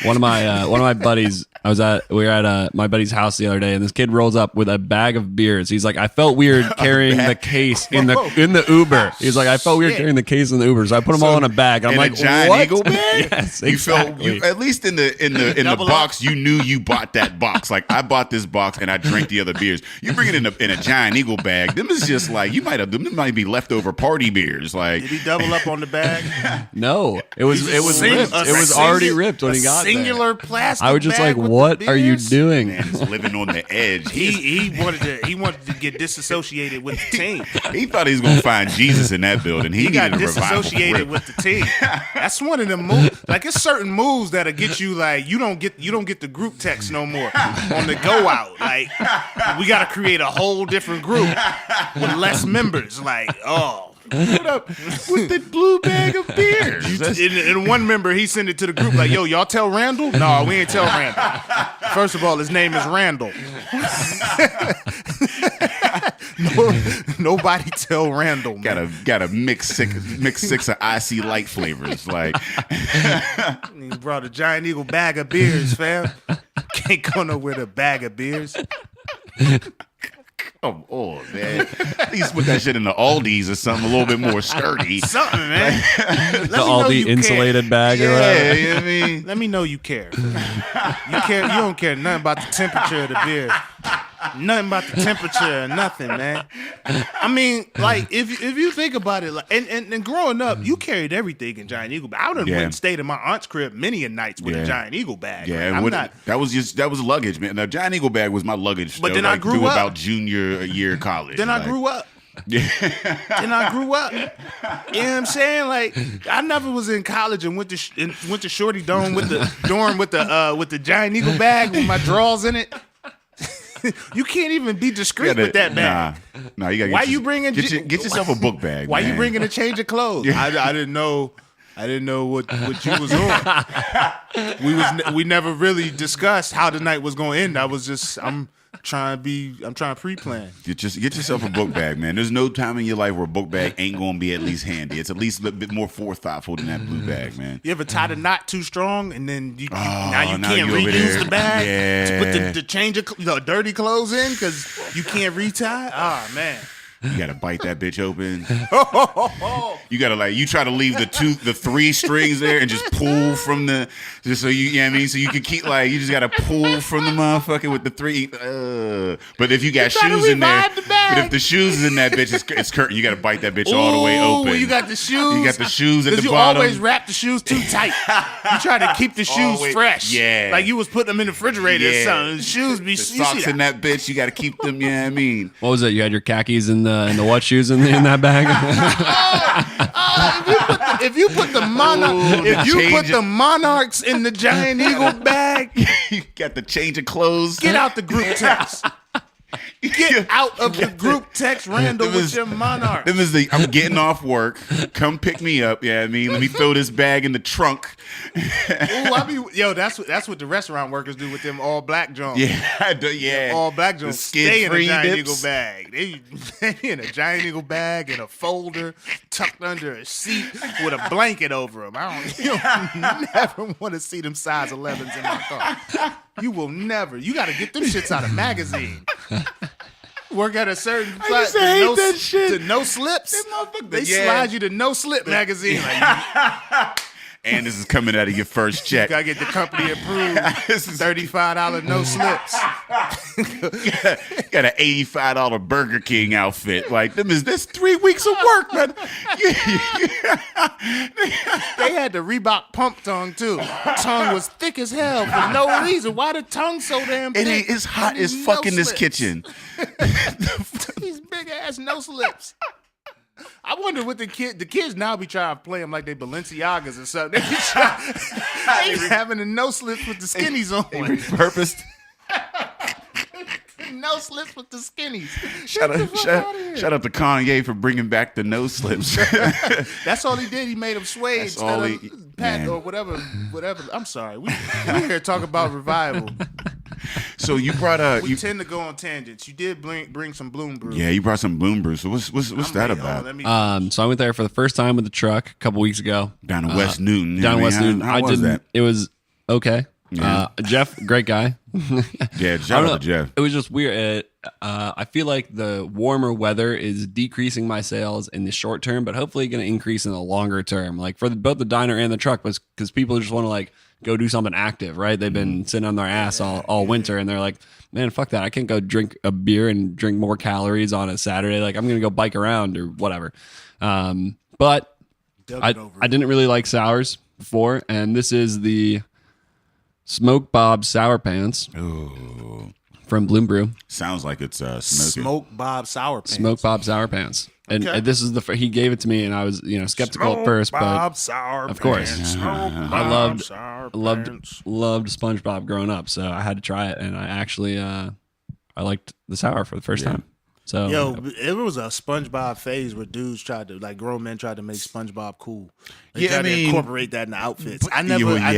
One of my buddies. We were at my buddy's house the other day, and this kid rolls up with a bag of beers. He's like, I felt weird carrying the case in the Uber. He's like, I felt weird carrying the case in the Uber, so I put them all in a bag. I'm like, a giant what? Eagle bag? Yes, you exactly. felt at least in the box. You knew you bought that box. Like I bought this box and I drank the other beers. You bring it in a giant Eagle bag. Them is just like them might be leftover party beers. Like Did he double up on the bag? No, it was ripped. It was already ripped when he got there. Singular plastic. I was just bag like, with what the are you beers? doing? man, he's living on the edge. He wanted to get disassociated with the team. He thought he was gonna find Jesus in that building. He He got needed a revival. disassociated with the team. That's one of them moves. Like it's certain moves that'll get you like you don't get the group text no more on the go out. Like we got to create a whole different group with less members. Like What up with the blue bag of beers? and one member he sent it to the group like, yo, y'all tell Randall? No, we ain't tell Randall. First of all, his name is Randall. Nobody tell Randall. Man. Got a mix six of icy light flavors. Like He brought a giant Eagle bag of beers, fam. Can't go nowhere with a bag of beers. come on, man. At least put that shit in the Aldi's or something a little bit more sturdy. Something, man. The Aldi insulated bag or whatever. Yeah, you know what I mean? Let me know you care. You care. You don't care nothing about the temperature of the beer. Nothing about the temperature or nothing, man. I mean, like if you think about it, like, and growing up, you carried everything in Giant Eagle bag. I done went and stayed in my aunt's crib many a nights with a Giant Eagle bag. Yeah, like, that was luggage, man. The Giant Eagle bag was my luggage. But then I grew through up. about junior year of college. Then I grew up. Yeah. And I grew up. You know what I'm saying? Like I never was in college and went to Shorty Dome with the Giant Eagle bag with my drawers in it. You can't even be discreet with that bag. Nah, you gotta. Why you bringing? Get yourself a book bag. Why man. you bringing a change of clothes? Yeah. I didn't know. I didn't know what you was on. We never really discussed how the night was going to end. I'm trying to pre-plan. Get yourself a book bag, man. There's no time in your life where a book bag ain't gonna be at least handy. It's at least a little bit more forethoughtful than that blue bag, man. You ever tie the knot too strong and then you can't you over reuse there. the bag Yeah. to put the change of dirty clothes in because you can't retie? Oh, man. You gotta bite that bitch open. You gotta you try to leave the three strings there and just pull from just so you know what I mean? So you can keep you just gotta pull from the motherfucker with the three. But if you got shoes in there, but if the shoes is in that bitch, it's curtain. You gotta bite that bitch all the way open. You got the shoes. You got the shoes at the you bottom. always wrap the shoes too tight. You try to keep the shoes Always- fresh. yeah. Like you was putting them in the refrigerator or Yeah. something. The shoes be The socks in that bitch, you gotta keep them. You know what I mean? What was it? You had your khakis in the what shoes in that bag? If you put the monarchs in the Giant Eagle bag, You got the change of clothes. get out the group text. Get out of the group text, Randall, with your monarch. Them is I'm getting off work. Come pick me up. Yeah, I mean, let me throw this bag in the trunk. That's what the restaurant workers do with them all black Jones. Yeah. All black Jones The stay in a skid-free Giant dips. Eagle bag. They in a Giant Eagle bag in a folder tucked under a seat with a blanket over them. You don't never want to see them size 11s in my car. You will never. You got to get them shits out of magazine. Work at a certain used to hate that shit. to no slips. They Yeah. slide you to no slip magazine. Like, And this is coming out of your first check. you gotta get the company approved. This is- $35 no slips. Got an $85 Burger King outfit. Like, this 3 weeks of work, man. They had the Reebok pump tongue too. Tongue was thick as hell for no reason. Why the tongue so damn thick? It's hot as No fuck in this slips. kitchen. These big ass no slips. I wonder what the kids now be trying to play them like they Balenciagas or something. They be having the no slips with the skinnies on. Repurposed. No slips with the skinnies. Shout Get the fuck outta here. out to Kanye for bringing back the no slips. That's all he did. He made them suede That's instead all of he- pat man. or whatever. I'm sorry. We here talk about revival. So you brought We tend to go on tangents. You did bring some Bloom Brew. you brought some Bloom Brew. So what's that Hold on, about? let me- So I went there for the first time with the truck a couple weeks ago. Down in West Newton. Down in West Newton. How was that? It was okay. Yeah. Jeff, great guy. Yeah, shout out to Jeff. It was just weird. I feel like the warmer weather is decreasing my sales in the short term, but hopefully going to increase in the longer term. Like for both the diner and the truck, because people just want to like go do something active, right? They've been sitting on their ass all winter, and they're like, man, fuck that. I can't go drink a beer and drink more calories on a Saturday. Like I'm going to go bike around or whatever. But I didn't really like sours before, and this is the Smoke Bob Sour Pants from Bloom Brew. Sounds like it's smoking. Smoke Bob Sour Pants. Smoke Bob Sour Pants. And this is he gave it to me, and I was skeptical at first, Bob but Sour of course, Pants. I loved SpongeBob growing up, so I had to try it, and I actually I liked the sour for the first time. So it was a SpongeBob phase where dudes tried to, like, grown men tried to make SpongeBob cool. They Yeah, tried I mean, to incorporate that in the outfits. I never wore got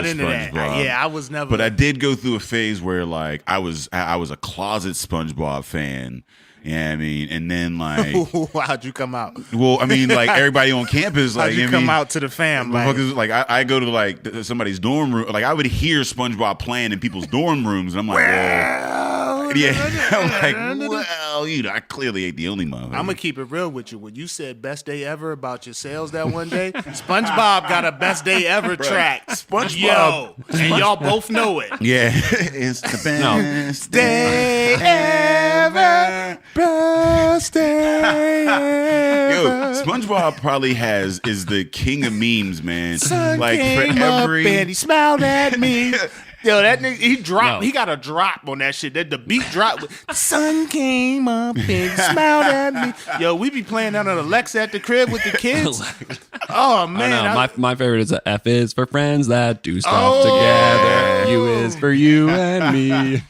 the into that. SpongeBob. Yeah, I was never. But I did go through a phase where like I was a closet SpongeBob fan. Yeah, I mean, and then like, how'd you come out? well, I mean, like everybody on campus, like, How'd you come out to the fam? Like I go to like somebody's dorm room, like I would hear SpongeBob playing in people's dorm rooms, and I'm like, well, yeah, I'm like, well, I clearly ain't the only motherfucker. I'm gonna keep it real with you. When you said best day ever about your sales that one day, SpongeBob got a best day ever track. SpongeBob, and y'all both know it. Yeah, it's the best Day ever, best day ever. Yo, SpongeBob probably is the king of memes, man. Sun like came for every up and he smiled at me. Yo, that nigga, he dropped. No. He got a drop on that shit. That the beat dropped. Sun came up and he smiled at me. Yo, we be playing that on Alexa at the crib with the kids. Oh man, I know. My favorite is F is for friends that do stuff together. U is for you and me.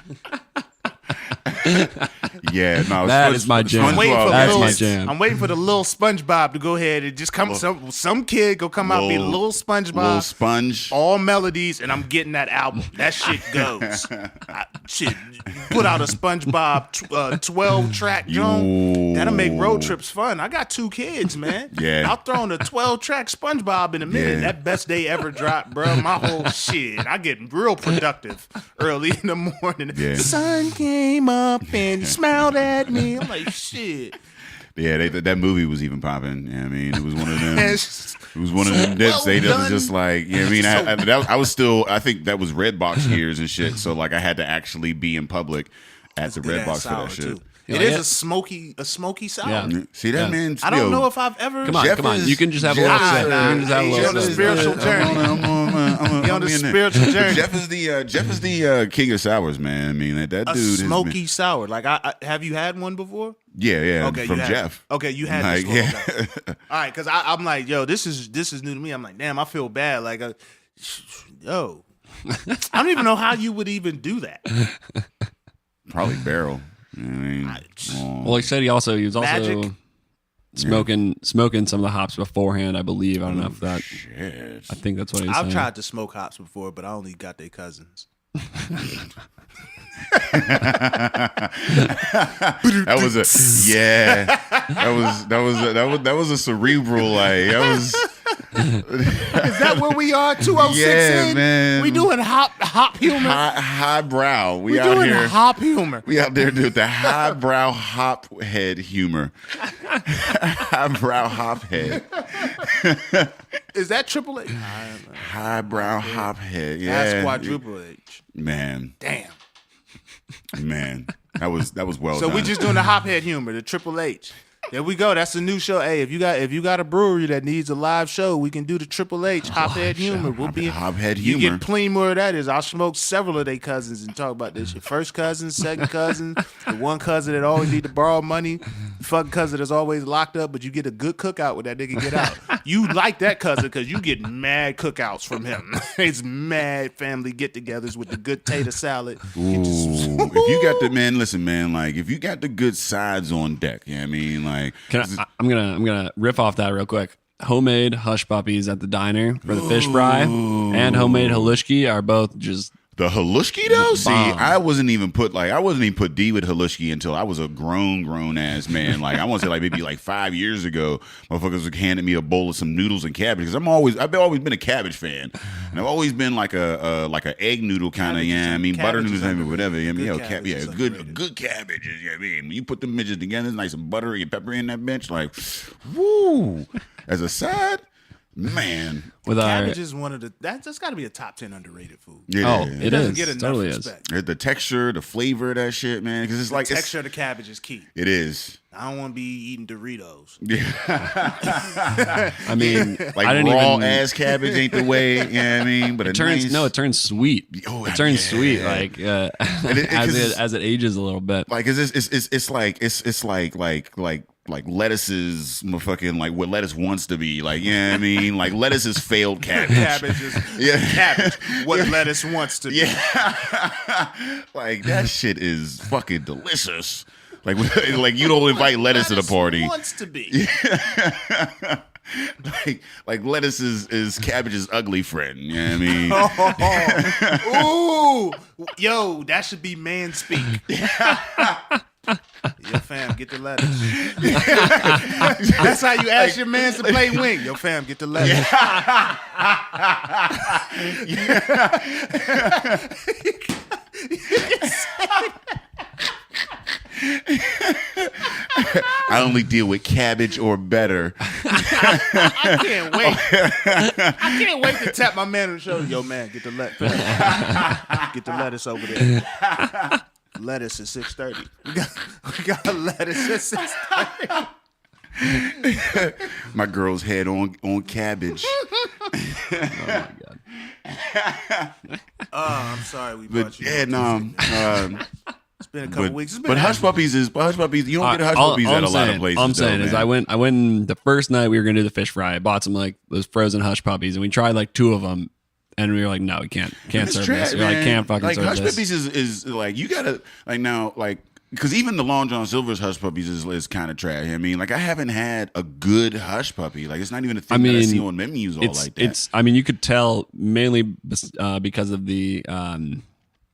Yeah, no, That is my jam. I'm waiting for the little SpongeBob to go ahead and just come. Some kid go come out and be little SpongeBob, little sponge, all melodies, and I'm getting that album. That shit goes. Put out a SpongeBob 12-track joint. That'll make road trips fun. I got 2 kids, man. Yeah, I'll throw in a 12-track SpongeBob in a minute. Yeah. That best day ever drop, bro. My whole shit. I get real productive early in the morning. Yeah. Sun came up and smiled at me. I'm like, shit. Yeah, that movie was even popping. Yeah, I mean, it was one of them. It was one of them dips. That was just like, yeah, I mean, I was still. I think that was Redbox years and shit. So like, I had to actually be in public at the Redbox for that shit. Too. It is a smoky sour. Yeah. See that, man? I don't know if I've ever. Come on. You can just have a little sip. You can just have a He's little on the sip. spiritual journey. He on the spiritual journey. Jeff is the king of sours, man. I mean, that A dude. smoky sour. Like, I have you had one before? Yeah. Okay, from you had Jeff. it. Okay, you had Like, this one. yeah. Okay. All right, because I'm like, yo, this is new to me. I'm like, damn, I feel bad. Like, yo, I don't even know how you would even do that. Probably barrel. I mean, Well, he said he was also Magic. smoking some of the hops beforehand. I believe. I don't know if that. shit. I think that's what he was I've saying. tried to smoke hops before, but I only got their cousins. That was a cerebral, like, that was. Is that where we are? 206 Yeah, in? man. We doing hop humor. Highbrow. We out doing here. hop humor. We out there doing the highbrow hop head humor. Highbrow hop head. Is that Triple H? Highbrow hop head. Yeah. That's quadruple H. Man. Damn. Man. That was well So done. we just doing the hop head humor, the Triple H. There we go. That's a new show. Hey, if you got a brewery that needs a live show, we can do the Triple H Hophead Humor. We'll be Hophead You humor. get plenty more of that. I'll smoke several of their cousins and talk about this. Your first cousin, second cousin, the one cousin that always need to borrow money, the fucking cousin that's always locked up, but you get a good cookout with that nigga get out. You like that cousin because you get mad cookouts from him. It's mad family get-togethers with the good tater salad. Ooh, if you got the man, listen, man. Like if you got the good sides on deck, you know what I mean, like. I'm gonna riff off that real quick. Homemade hush puppies at the diner for the fish fry and homemade halushki are both just The halushki though, see, Bomb. I wasn't even put D with halushki until I was a grown ass man. Like I want to say like maybe like 5 years ago, motherfuckers were handing me a bowl of some noodles and cabbage because I've always been a cabbage fan, and I've always been like a egg noodle kind of butter noodles and whatever. I mean, good cabbage. Yeah, I mean, when you put them midgets together, it's nice and buttery and peppery in that bitch, like, woo, as a side. Man, cabbage is one of that's got to be a top 10 underrated food. Yeah, it doesn't is. get enough Totally respect. The texture, the flavor of that shit, man. Because it's like The texture of the cabbage is key. It is. I don't want to be eating Doritos. Yeah. I mean, like I didn't raw even, ass cabbage ain't the way. You know what I mean? But it turns sweet. Oh, it turns yeah. sweet, like as it ages a little bit. Like it's like lettuce's motherfucking like what lettuce wants to be. Like, you know what I mean? Like lettuce is failed cabbage. Cabbage is cabbage. What lettuce wants to be. Yeah. Like that shit is fucking delicious. Like you don't invite lettuce to the party. Wants to be. like lettuce is cabbage's ugly friend. You know what I mean? Ooh, yo, that should be man speak. Yo, fam, get the lettuce. That's how you ask your man to play wing. Yo, fam, get the lettuce. I only deal with cabbage or better. I can't wait. I can't wait to tap my man on the shoulder. Yo, man, get the lettuce. Get the lettuce over there. Lettuce at 6:30. We got a lettuce at 6:30. My girl's head on cabbage. Oh my god. I'm sorry we brought you. Yeah, no. It's been a couple weeks. But hush puppies. You don't get hush puppies at a lot of places. All I'm saying is I went the first night we were gonna do the fish fry. I bought some like those frozen hush puppies and we tried like 2 of them. And we were like, no, we can't serve this. We're like, can't fucking serve hush this. puppies is like you gotta like now like because even the Long John Silver's hush puppies is kind of trash. I mean, like I haven't had a good hush puppy. Like it's not even a thing that I see on menus all like that. I mean, you could tell mainly because of the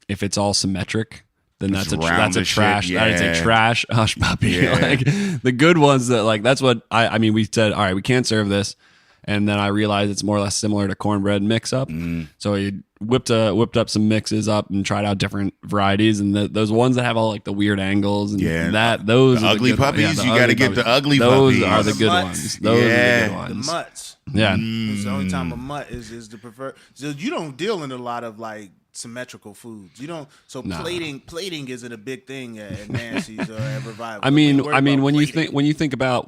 if it's all symmetric, then that's a trash. Shit, yeah. That is a trash hush puppy. Yeah. Like the good ones that like that's what I mean. We said, all right, we can't serve this. And then I realized it's more or less similar to cornbread mix up. So we whipped up some mixes up and tried out different varieties. And those ones that have all like the weird angles and those the are ugly the good puppies. ones. You got to get the ugly those puppies. Are the good ones. Those are the good The ones. mutts. Yeah. It's the only time a mutt is the preferred. So you don't deal in a lot of like symmetrical foods. You don't. So plating isn't a big thing at Nancy's or at Revival. I mean, when you think about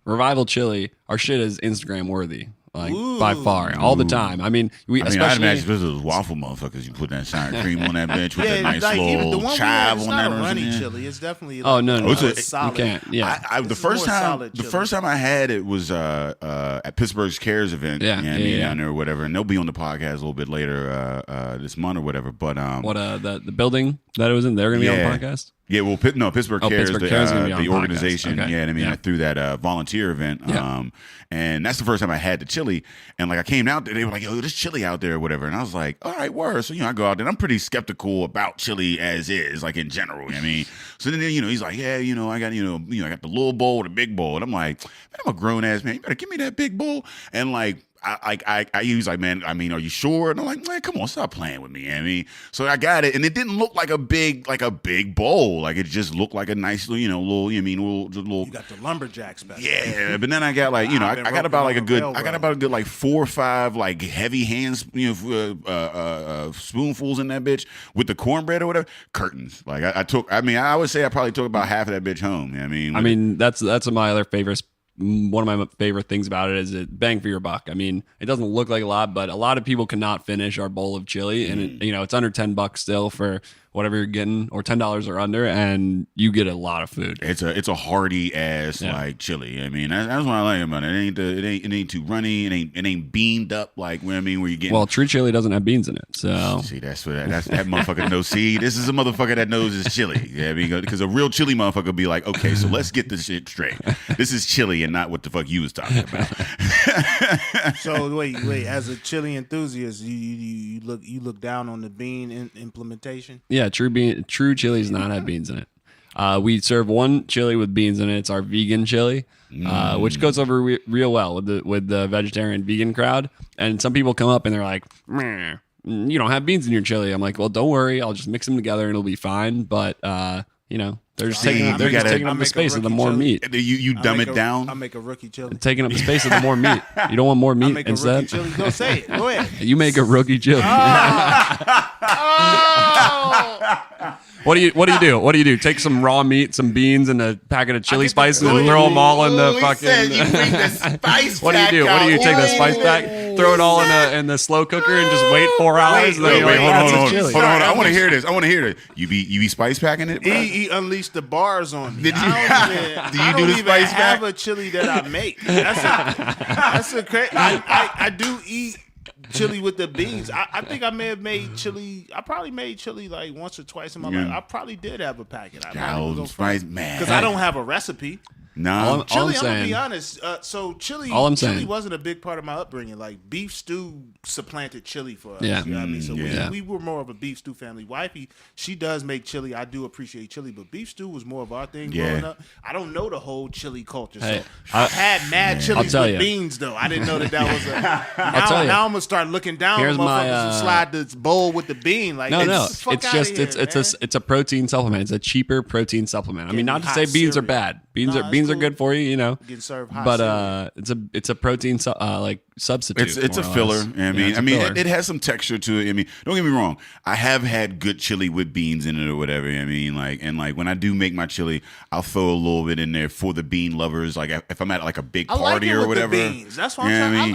Revival Chili, our shit is Instagram worthy. Like by far, all the time. I mean, I'd imagine this is waffle motherfuckers. You put that sour cream on that bitch with that nice like, even the little one chive it's on not that. a runny chili. It's definitely it's solid. You can't. Yeah, the first time I had it was at Pittsburgh's Cares event. Down there or whatever, and they'll be on the podcast a little bit later this month or whatever. But the building that it was in, they're gonna be on the podcast. Yeah, well, Pittsburgh Cares, Pittsburgh Cares is gonna be on the organization. Okay. Yeah, I mean, I threw that volunteer event. And that's the first time I had the chili. And like I came out there, they were like, yo, there's chili out there or whatever. And I was like, all right, word. So, I go out there and I'm pretty skeptical about chili as is, like in general. I mean, so then, he's like, yeah, I got, I got the little bowl, the big bowl. And I'm like, man, I'm a grown ass man. You better give me that big bowl. And like, he was like, man, I mean, are you sure? And I'm like, man, come on, stop playing with me. I mean, so I got it, and it didn't look like a big bowl. Like it just looked like a nice, little. You got the lumberjack special. Yeah, but then I got like, I got about a good like 4 or 5 like heavy hands, spoonfuls in that bitch with the cornbread or whatever. Curtains. Like I would say I probably took about half of that bitch home. I mean, that's my other favorite. One of my favorite things about it is it bang for your buck. I mean, it doesn't look like a lot, but a lot of people cannot finish our bowl of chili, and it's under $10 still for whatever you're getting, or $10 or under, and you get a lot of food. It's a hearty ass like chili. I mean, that's what I like about it. It ain't too runny. It ain't beamed up like where you're getting. Well, true chili doesn't have beans in it, so see that's that motherfucker knows. See, this is a motherfucker that knows it's chili. Yeah, I mean, because a real chili motherfucker will be like, okay, so let's get this shit straight. This is chili and not what the fuck you was talking about. So wait, as a chili enthusiast, you look down on the bean implementation. Yeah, true chili does not have beans in it. We serve one chili with beans in it. It's our vegan chili, which goes over real well with the vegetarian vegan crowd. And some people come up and they're like, "Meh, you don't have beans in your chili." I'm like, well, don't worry, I'll just mix them together and it'll be fine. But they're just taking up the space of the more meat. You dumb it down. I'll make a rookie chili. Taking up the space of the more meat. You don't want more meat make instead. A rookie chili. Go say it. Go ahead. You make a rookie chili. What do you do? What do you do? Take some raw meat, some beans, and a packet of chili spices, and throw them all in the fucking. You bring the spice What do you do? What do you take the spice pack, throw it all in the slow cooker, and just wait 4 hours? Wait, hold on. Chili. Hold on. I want to hear this. You be spice packing it? Bro? He unleashed the bars on me. Did you? I Do you do the even spice have pack? a chili that I make. That's a crazy. I do eat chili with the beans. I think I may have made chili. I probably made chili like once or twice in my life. I probably did have a packet. Spice, man. Because I don't have a recipe. No, Chili, I'm gonna be honest. So chili wasn't a big part of my upbringing. Like beef stew supplanted chili for us. Yeah. You know what I mean? So we were more of a beef stew family. Wifey, she does make chili. I do appreciate chili, but beef stew was more of our thing growing up. I don't know the whole chili culture. Hey, so I've had mad chilies with beans though. I didn't know that was a. Now I'm gonna start looking down on motherfuckers who slide this bowl with the bean. Like it's a protein supplement. It's a cheaper protein supplement. I mean, not to say beans are bad. Beans are good for you, Getting served hot but it's a protein substitute. It's a filler. I mean, it has some texture to it. I mean, don't get me wrong. I have had good chili with beans in it or whatever. I mean, when I do make my chili, I'll throw a little bit in there for the bean lovers. Like if I'm at like a big party or whatever. The beans. That's what I'm saying.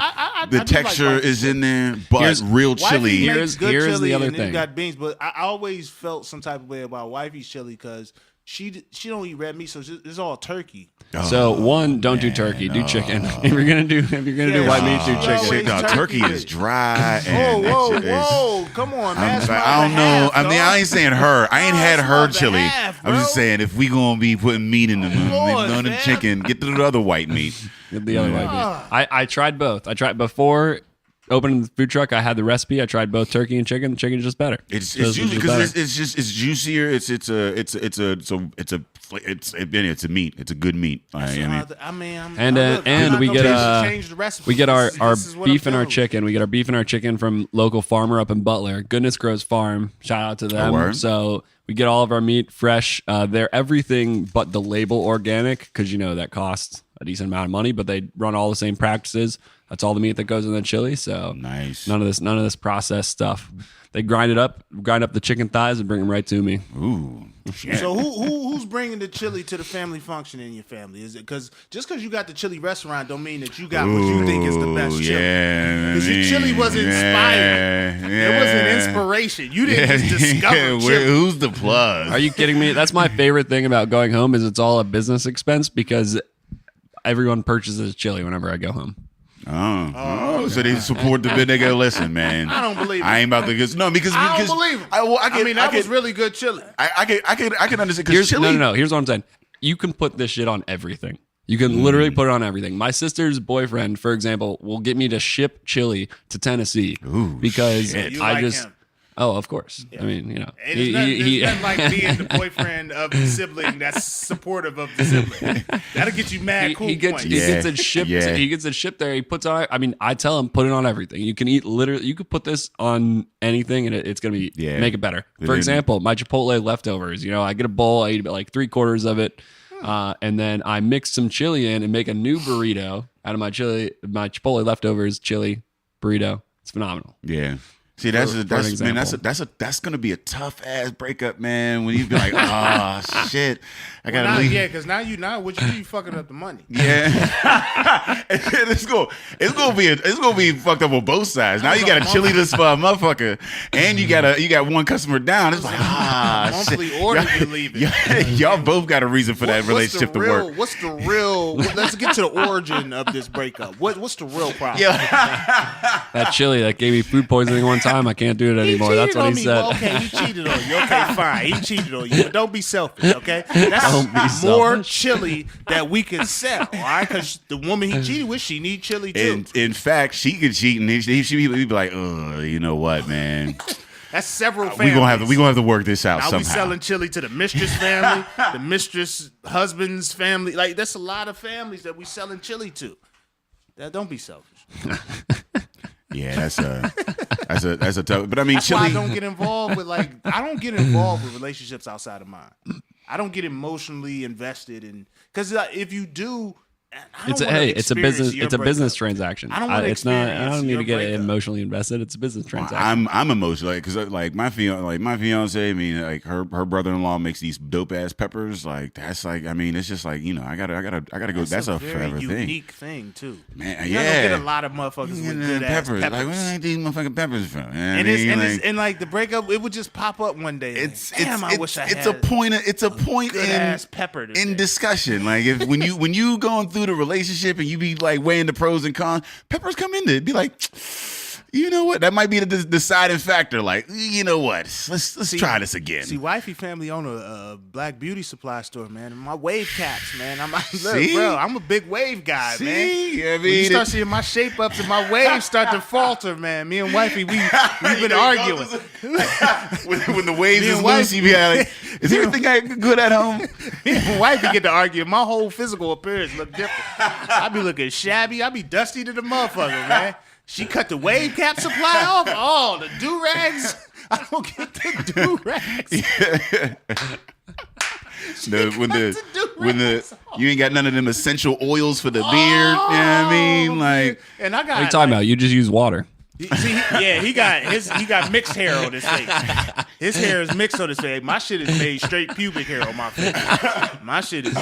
The texture is in there, but real chili. Here's the other thing. Got beans, but I always felt some type of way about wifey's chili because she don't eat red meat, so it's all turkey. So don't do turkey, do chicken. If you're gonna do white meat, do chicken. No, turkey is dry. Whoa! Come on, man. I don't know. I mean, I ain't saying her. I ain't had her chili. I'm just saying if we gonna be putting meat in the chicken, get the other white meat. Get the other white meat. I tried both. I tried before opening the food truck. I had the recipe. I tried both turkey and chicken. The chicken is just better. It's juicy because it's juicier. It's a meat. It's a good meat. And we get our beef and our chicken. We get our beef and our chicken from local farmer up in Butler. Goodness Grows Farm. Shout out to them. So we get all of our meat fresh. They're everything but the label organic because that costs a decent amount of money. But they run all the same practices. That's all the meat that goes in the chili. So nice. None of this processed stuff. They grind up the chicken thighs and bring them right to me. Ooh. Shit. So who's bringing the chili to the family function in your family? Is it because you got the chili restaurant don't mean that you got what you think is the best chili? Because your chili was inspired. It was an inspiration. You didn't just discover chili. Who's the plug? Are you kidding me? That's my favorite thing about going home is it's all a business expense because everyone purchases chili whenever I go home. Okay. So they support the bit. They go, listen, man. I don't believe it. I ain't about to get because I don't believe it. That was really good chili. I can understand because chili. No. Here's what I'm saying. You can put this shit on everything. You can literally put it on everything. My sister's boyfriend, for example, will get me to ship chili to Tennessee because shit. I just. Him. Oh, of course. Yeah. I mean, There's nothing like being the boyfriend of the sibling that's supportive of the sibling. That'll get you mad cool points. He gets it shipped. Yeah. He gets it shipped there. He puts on. I mean, I tell him put it on everything. You can eat literally. You could put this on anything, and it's gonna be make it better. For example, my Chipotle leftovers. I get a bowl. I eat about like 3/4 of it, and then I mix some chili in and make a new burrito out of my Chipotle leftovers chili burrito. It's phenomenal. Yeah. See, that's gonna be a tough ass breakup, man. When you be like, oh shit, I gotta leave. Yeah, because now what you do? You fucking up the money. Yeah, it's gonna be fucked up on both sides. Now you gotta chili this motherfucker, and you got one customer down. It's like monthly order you're leaving. Y'all both got a reason for that relationship to work. What's the real? Let's get to the origin of this breakup. What's the real problem? Yeah. That chili that gave me food poisoning one time, I can't do it anymore. That's what he said. Well, okay, he cheated on you. Okay, fine. He cheated on you. But don't be selfish, okay? That's Don't be more selfish. chili that we can sell, all right? Because the woman he cheated with, she need chili too. In fact, she could cheat, and he'd be like, you know what, man? That's several families. We gonna have to work this out now somehow. We selling chili to the mistress family, the mistress husband's family. Like, that's a lot of families that we selling chili to. Don't be selfish. Yeah, that's a tough. But I mean, that's chili. why I don't get involved with with relationships outside of mine. I don't get emotionally invested in because if you do, It's a business transaction. I don't want to experience. I don't need to get breakup. emotionally invested. It's a business transaction. I'm emotional because my fiance. I mean, like her brother-in-law makes these dope ass peppers. Like that's like I mean, it's just like I gotta go. That's a forever thing. Unique thing too. Man, you don't get a lot of motherfuckers with good peppers. ass peppers. Like where are these motherfucking peppers from? And the breakup, it would just pop up one day. I wish I had. It's a point ass pepper in discussion. Like if when you going through the relationship and you be like weighing the pros and cons, peppers come into it. Be like, you know what? That might be the deciding factor. Like, you know what? Let's try this again. See, wifey family own a black beauty supply store, man. And my wave caps, man. I'm a big wave guy, man. I mean, when you start seeing my shape ups and my waves start to falter, man. Me and wifey, we've been arguing. when the waves is loose, you be like, is everything good at home? Me and wifey get to argue. My whole physical appearance look different. I be looking shabby. I be dusty to the motherfucker, man. She cut the wave cap supply off. Oh, the do-rags. I don't get the do-rags. You ain't got none of them essential oils for the beard. You know what I mean? Like, and I got. What are you talking about? You just use water. He got mixed hair on his face. His hair is mixed on his face. My shit is made straight pubic hair on my face. My shit is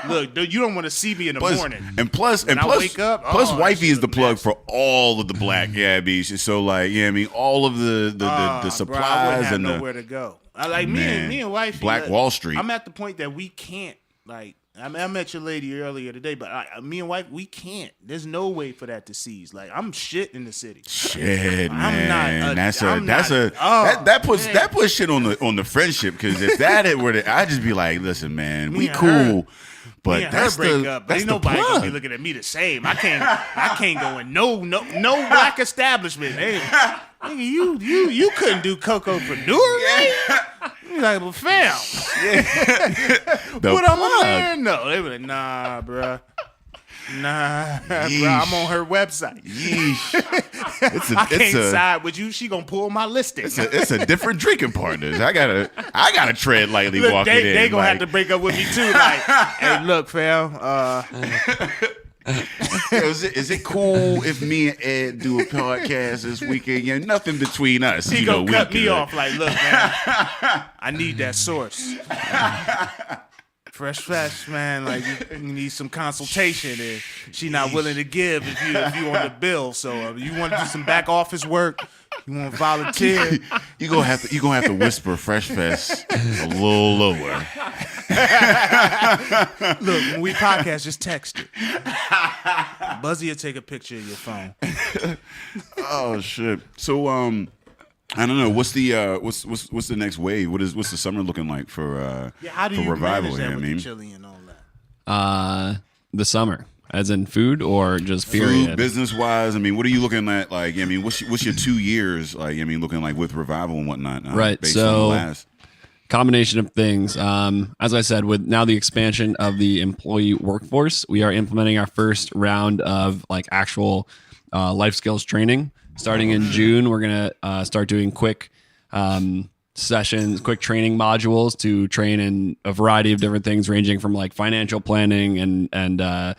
look. You don't want to see me in the morning. Plus, wake up, wifey is the plug for all of the black yabbies. So like, yeah, I mean, all of the supplies bro, I wouldn't have and nowhere to go. Me and wifey. Black Wall Street. I'm at the point that we can't like. I met your lady earlier today, but me and wife, we can't. There's no way for that to cease. Like I'm shit in the city. Shit, man. That puts shit on the friendship because if that were to, I'd just be like, listen, man, we cool. But that's breakup. Ain't nobody gonna be looking at me the same. I can't go in no black establishment. Hey, nigga, you couldn't do cocopreneur, right? You like, well, fam. But I'm a man. No, they were like, nah, bro. Nah, bro, I'm on her website. I can't side with you. She gonna pull my listing. It's a different drinking partners. I gotta tread lightly walking in. They gonna have to break up with me too. Like, hey, look, fam. Is it cool if me and Ed do a podcast this weekend? You know, nothing between us. He gonna cut me off. Like, look, man, I need that source. Fresh, man. Like you need some consultation, and she not willing to give if you on the bill. So you want to do some back office work. You want to volunteer. You gonna have to whisper Fresh Fest a little lower. Look, when we podcast, just text it. Buzzy will take a picture of your phone. Oh shit. So I don't know. What's the next wave? What's the summer looking like for how do for you Revival? manage that I with mean, the chili and all that? The summer, as in food or just period? Food, business wise. I mean, what are you looking at? Like, I mean, what's your 2 years? Like, I mean, looking like with Revival and whatnot. Right. Based So on the last. Combination of things. As I said, with now the expansion of the employee workforce, we are implementing our first round of like actual life skills training. Starting in June, we're gonna start doing quick sessions, quick training modules to train in a variety of different things, ranging from like financial planning and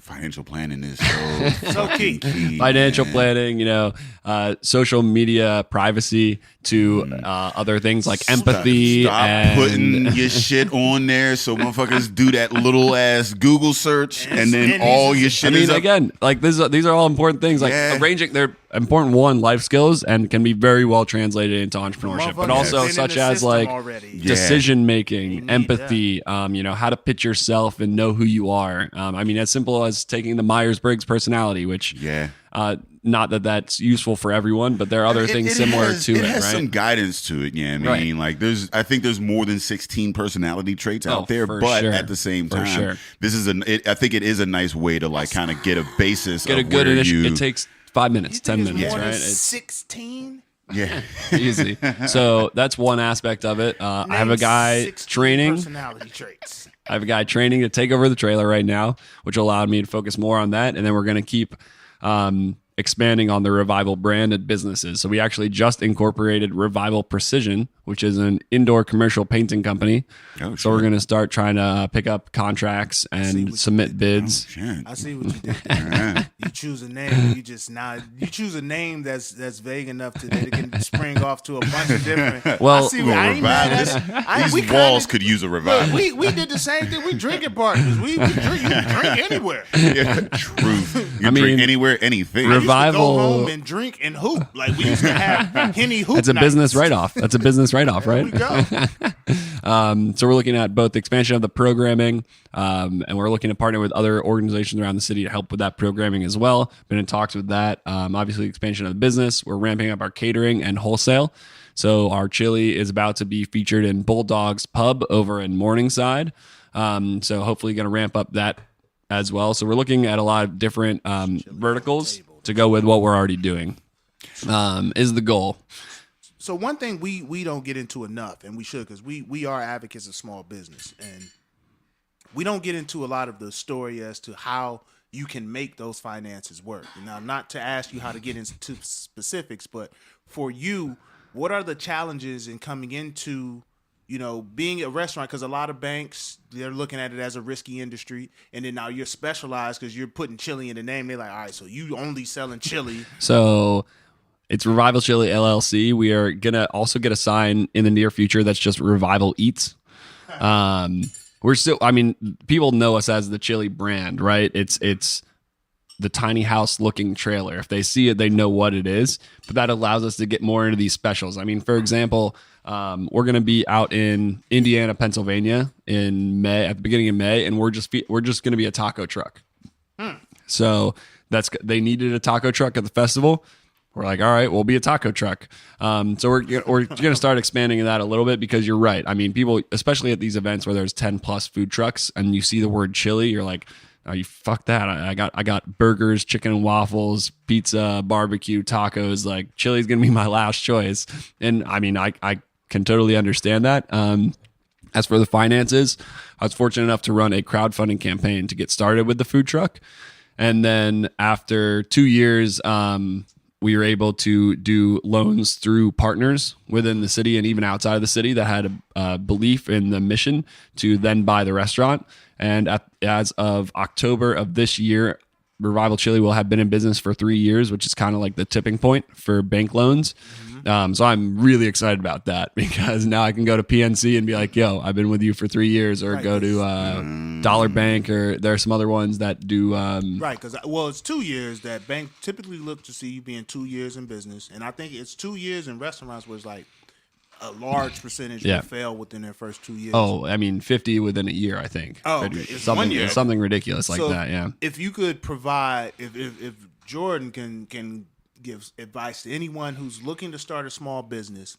financial planning is so fucking key. Financial man. planning, social media privacy to other things like empathy Stop and putting your shit on there so motherfuckers do that little ass Google search and then all your I shit mean, is up. again, like these are all important things. Like Yeah. arranging, they're important life skills and can be very well translated into entrepreneurship, but Motherfuckers also been in such the as system like already. Yeah. decision making, need empathy, how to pitch yourself and know who you are. I mean, as simple as taking the Myers-Briggs personality, which Yeah. not that that's useful for everyone, but there are other things similar to it, It has right? some guidance to it. Yeah, I Right. mean, like I think there's more than 16 personality traits out there, for but sure. at the same For time, sure. this is I think it is a nice way to like kind of get a basis Get a of good where initiative. you. It takes 5 minutes, You 10 think it's minutes, more right? than It's 16? Yeah, easy. So that's one aspect of it. I have a guy 16 training. personality traits. I have a guy training to take over the trailer right now, which allowed me to focus more on that. And then we're going to keep expanding on the Revival brand and businesses. So we actually just incorporated Revival Precision, which is an indoor commercial painting company. Oh, so we're shit. going to start trying to pick up contracts see what and you submit bids. shit. I see what you did there. You choose a name. You choose a name that's vague enough that it can spring off to a bunch of different. Well, I see. I ain't mad at These walls could use a revival. Look, we did the same thing. We drinking partners. We drink. You can drink anywhere. Yeah, truth. You I drink mean, anywhere, anything. I used to Revival- go home and drink and hoop. Like we used to have Henny hoop. That's a nights. business write-off. That's a business write-off, There right? we go. So we're looking at both the expansion of the programming, and we're looking to partner with other organizations around the city to help with that programming as well. Been in talks with that. Obviously, expansion of the business. We're ramping up our catering and wholesale. So our chili is about to be featured in Bulldog's Pub over in Morningside. So hopefully going to ramp up that as well. So we're looking at a lot of different verticals to go with what we're already doing. Is the goal. So one thing we don't get into enough, and we should, because we are advocates of small business, and we don't get into a lot of the story as to how you can make those finances work. Now, not to ask you how to get into specifics, but for you, what are the challenges in coming into, being a restaurant? Because a lot of banks, they're looking at it as a risky industry, and then now you're specialized because you're putting chili in the name. They're like, all right, so you only selling chili. So it's Revival Chili LLC. We are going to also get a sign in the near future that's just Revival Eats. We're still, people know us as the chili brand, right? It's the tiny house looking trailer. If they see it, they know what it is, but that allows us to get more into these specials. I mean, for example, we're going to be out in Indiana, Pennsylvania in May, at the beginning of May, and we're just going to be a taco truck. So they needed a taco truck at the festival. We're like, all right, we'll be a taco truck. So we're going to start expanding that a little bit because you're right. I mean, people, especially at these events where there's 10 plus food trucks and you see the word chili, you're like, oh, you fuck that. I got burgers, chicken and waffles, pizza, barbecue, tacos. Like chili's going to be my last choice. And I mean, I can totally understand that. As for the finances, I was fortunate enough to run a crowdfunding campaign to get started with the food truck. And then after 2 years, we were able to do loans through partners within the city and even outside of the city that had a belief in the mission to then buy the restaurant. And as of October of this year, Revival Chili will have been in business for 3 years, which is kind of like the tipping point for bank loans. So I'm really excited about that because now I can go to PNC and be like, yo, I've been with you for 3 years, or go to Dollar Bank, or there are some other ones that do. Right, because, it's 2 years that bank typically look to see you being 2 years in business. And I think it's 2 years in restaurants where it's like a large percentage will fail within their first 2 years. Oh, I mean, 50 within a year, I think. Oh, okay. It's something, 1 year. something ridiculous like So that, yeah. If you could provide, if Jordan can give advice to anyone who's looking to start a small business,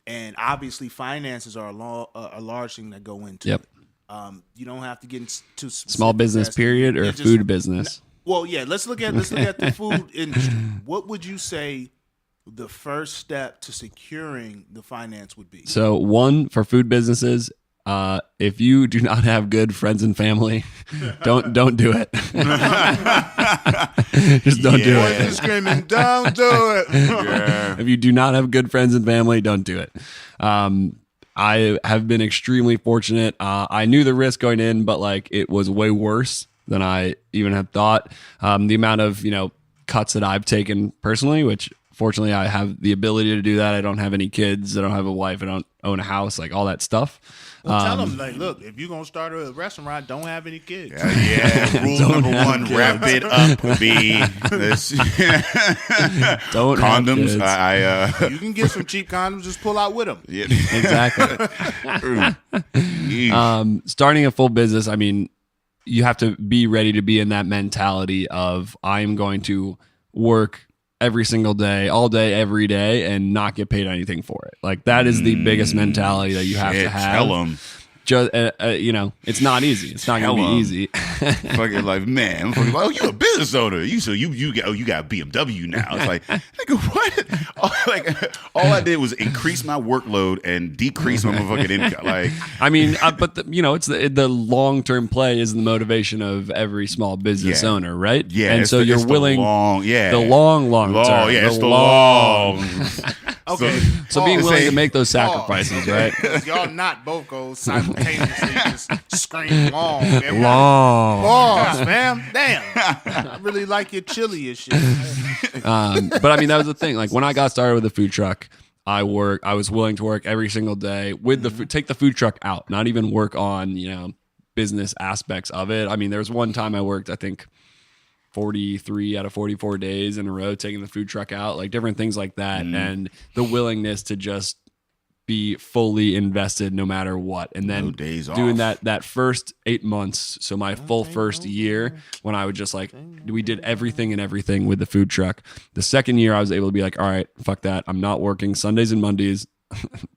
and obviously finances are a large thing that go into Yep. it. You don't have to get into Small business period or food business? Well, yeah, let's look at the food industry. What would you say the first step to securing the finance would be? So one, for food businesses, if you do not have good friends and family, don't do it. Just don't do Boys it. are screaming, don't do it. If you do not have good friends and family, don't do it. I have been extremely fortunate. I knew the risk going in, but like it was way worse than I even had thought. The amount of, cuts that I've taken personally, which fortunately I have the ability to do that. I don't have any kids. I don't have a wife. I don't own a house, like all that stuff. Well, tell them, like, look, if you're going to start a restaurant, don't have any kids. Rule number one, wrap it up, B. Don't condoms. You can get some cheap condoms, just pull out with them. Yeah. Exactly. Starting a full business, I mean, you have to be ready to be in that mentality of I'm going to work every single day, all day, every day, and not get paid anything for it. Like that is the biggest mentality that you have to have. Tell them. Just it's not easy. It's not going to be easy. Fucking like, man, I'm fucking like, oh, you a business owner. You got BMW now. It's like, nigga, what? All I did was increase my workload and decrease my motherfucking income. Like, I mean, but it's the long term play is the motivation of every small business owner, right? Yeah, and so you're willing the long term. Yeah, it's the long. Okay, so being willing to make those sacrifices, right? Y'all not both go simultaneously just scream long. Pause, fam. Damn. I really like your chili and shit. But I mean, that was the thing. Like when I got started with the food truck, I was willing to work every single day with the food, take the food truck out, not even work on, business aspects of it. I mean, there was one time I worked, I think 43 out of 44 days in a row, taking the food truck out, like different things like that. And the willingness to just be fully invested no matter what. And then doing that first 8 months. So my full first year when I would just we did everything with the food truck. The second year I was able to be like, all right, fuck that. I'm not working Sundays and Mondays,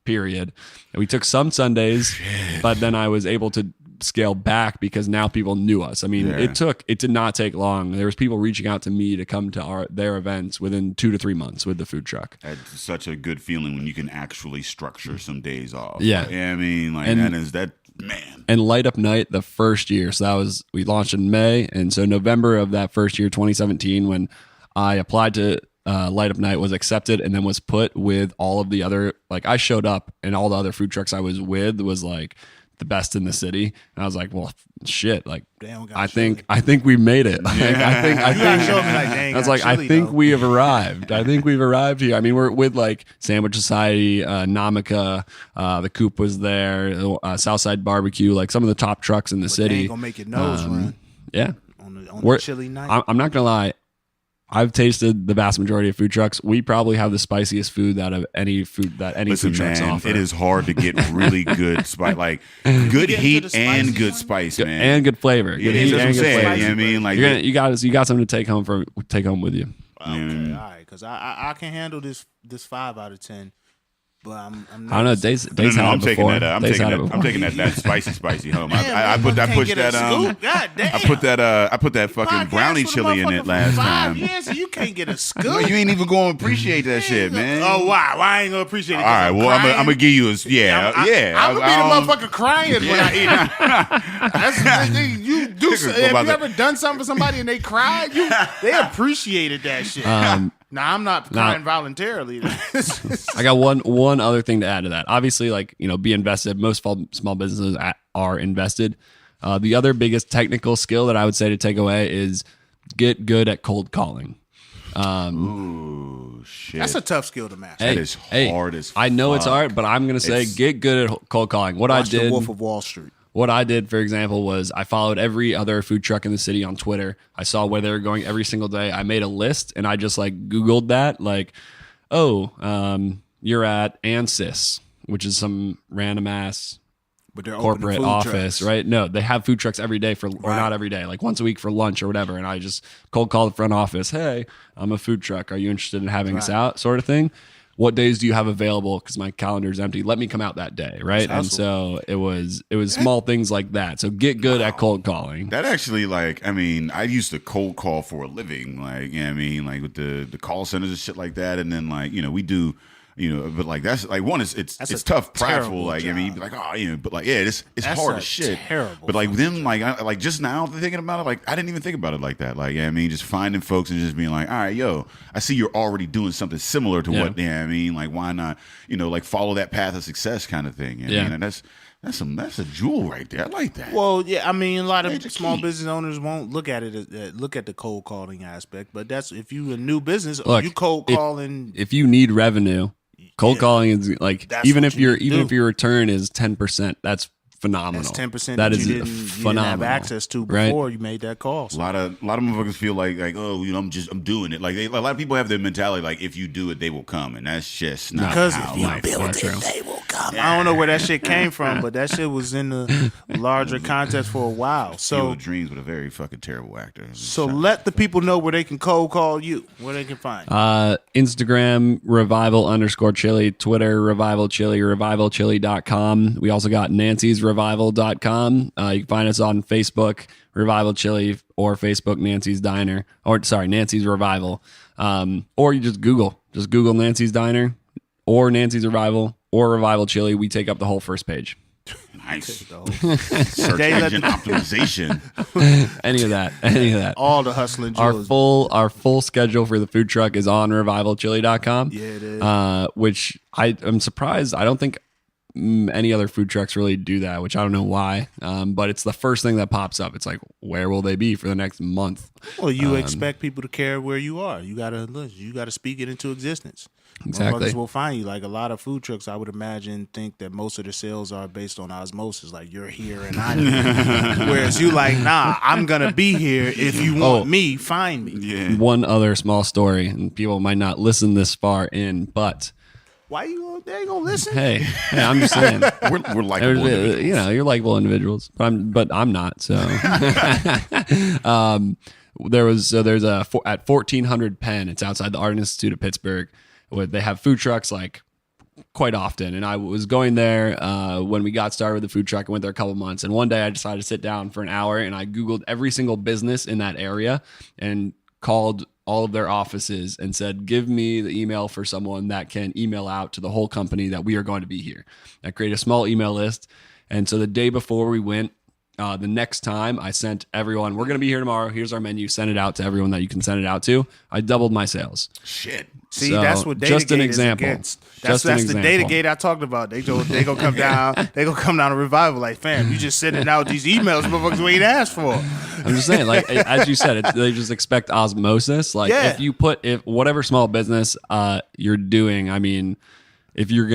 period. And we took some Sundays, but then I was able to scale back because now people knew us. I mean, it did not take long. There was people reaching out to me to come to their events within 2 to 3 months with the food truck. That's such a good feeling when you can actually structure some days off. Yeah. I mean, like man. And Light Up Night the first year. So we launched in May. And so November of that first year, 2017, when I applied to Light Up Night, was accepted and then was put with all of the other, I showed up and all the other food trucks I was with was the best in the city, and I was like, well, shit, damn, I think we made it. I was like, I think we have arrived. I think we've arrived here. I mean, we're with Sandwich Society, Namika, the Coop was there, Southside Barbecue, some of the top trucks in the city. They ain't gonna make your nose run. Yeah, on the chilly night. I'm not gonna lie. I've tasted the vast majority of food trucks. We probably have the spiciest food out of any food that any food trucks offer. It is hard to get really good spice, good heat and good spice, man, and good flavor. Good heat and good flavor. You know what I mean? You got something to take home with you. Okay, all right, because I can handle this 5 out of 10. But I don't know. Days I'm taking that. I'm taking that spicy home. I put that fucking brownie chili in it last time. Years, you can't get a scoop. No, you ain't even going to appreciate that shit, man. Oh wow, I ain't gonna appreciate it. All right, well I'm gonna give you I'm gonna be the motherfucker crying when I eat it. That's you do. Have you ever done something for somebody and they cried? They appreciated that shit. Now I'm not crying voluntarily. I got one other thing to add to that. Obviously, be invested. Most small businesses are invested. The other biggest technical skill that I would say to take away is get good at cold calling. Ooh, shit. That's a tough skill to master. That is hard as fuck. I know it's hard, but I'm gonna say get good at cold calling. Watch The Wolf of Wall Street. What I did, for example, was I followed every other food truck in the city on Twitter. I saw where they were going every single day. I made a list and I just Googled that. You're at Ansys, which is some random ass corporate office, trucks. Right? No, they have food trucks every day or not every day, once a week for lunch or whatever. And I just cold called the front office. Hey, I'm a food truck. Are you interested in having us out? Sort of thing. What days do you have available? Because my calendar's empty. Let me come out that day, right? And so it was small things like that. So get good at cold calling. That actually, I used to cold call for a living, with the call centers and shit like that. And then, we do. But that's one is it's tough, prideful. You'd be it's hard as shit. Terrible. But then just now thinking about it, I didn't even think about it like that. Just finding folks and just being all right, yo, I see you're already doing something similar to what. Why not? Follow that path of success kind of thing. And that's That's a jewel right there. I like that. Well, yeah, I mean, a lot of Major small key. business owners won't look at it, look at the cold calling aspect. But that's if you a new business, Look, you cold calling. If you need revenue, cold calling is like That's even what if you if do. your return is 10%, that's phenomenal. That's 10% That that is you didn't phenomenal. have access to right? before you made that call. A lot of motherfuckers feel like oh, I'm doing it. Like a lot of people have their mentality like if you do it, they will come, and that's just not Because how if you life build works. it, they will come. I don't know where that shit came from, but that shit was in the larger context for a while. Field So, of Dreams with a very fucking terrible actor. let the people know where they can cold call you, where they can find you. Instagram, revival_chili, Twitter, revival chili, revivalchili.com. We also got nancysrevival.com. You can find us on Facebook, Revival Chili, or Facebook, Nancy's Diner, Nancy's Revival. Or you just Google Nancy's Diner or Nancy's Revival or Revival Chili. We take up the whole first page. Nice. Search They let engine optimization. Any of that. All the hustling Our Joes. full schedule for the food truck is on revivalchili.com. Yeah, it is. Which I'm surprised. I don't think any other food trucks really do that, which I don't know why. But it's the first thing that pops up. It's like, where will they be for the next month? Well, you expect people to care where you are. You gotta speak it into existence. Exactly. Motherfuckers will find you. Like a lot of food trucks, I would imagine, think that most of their sales are based on osmosis. Like you're here and I'm here. Whereas you like, nah, I'm gonna be here. If you want me, find me. Yeah. One other small story, and people might not listen this far in, but Why they ain't gonna listen? hey, I'm just saying. We're likable individuals. You know, you're likable individuals, but I'm not. So, there's at 1400 Penn. It's outside the Art Institute of Pittsburgh. Where they have food trucks like quite often, and I was going there when we got started with the food truck. I went there a couple months, and one day I decided to sit down for an hour, and I Googled every single business in that area and called all of their offices and said, give me the email for someone that can email out to the whole company that we are going to be here. I created a small email list. And so the day before we went, the next time I sent everyone, we're going to be here tomorrow. Here's our menu. Send it out to everyone that you can send it out to. I doubled my sales. Shit. See, So, that's what just an Datagate example. is against. Just an That's the example. Datagate I talked about. They gonna come down. They gonna come down to Revival. Like, fam, you just sending out these emails, motherfuckers we ain't asked for. I'm just saying, like, as you said, they just expect osmosis. Like, Yeah. if whatever small business you're doing, I mean, if you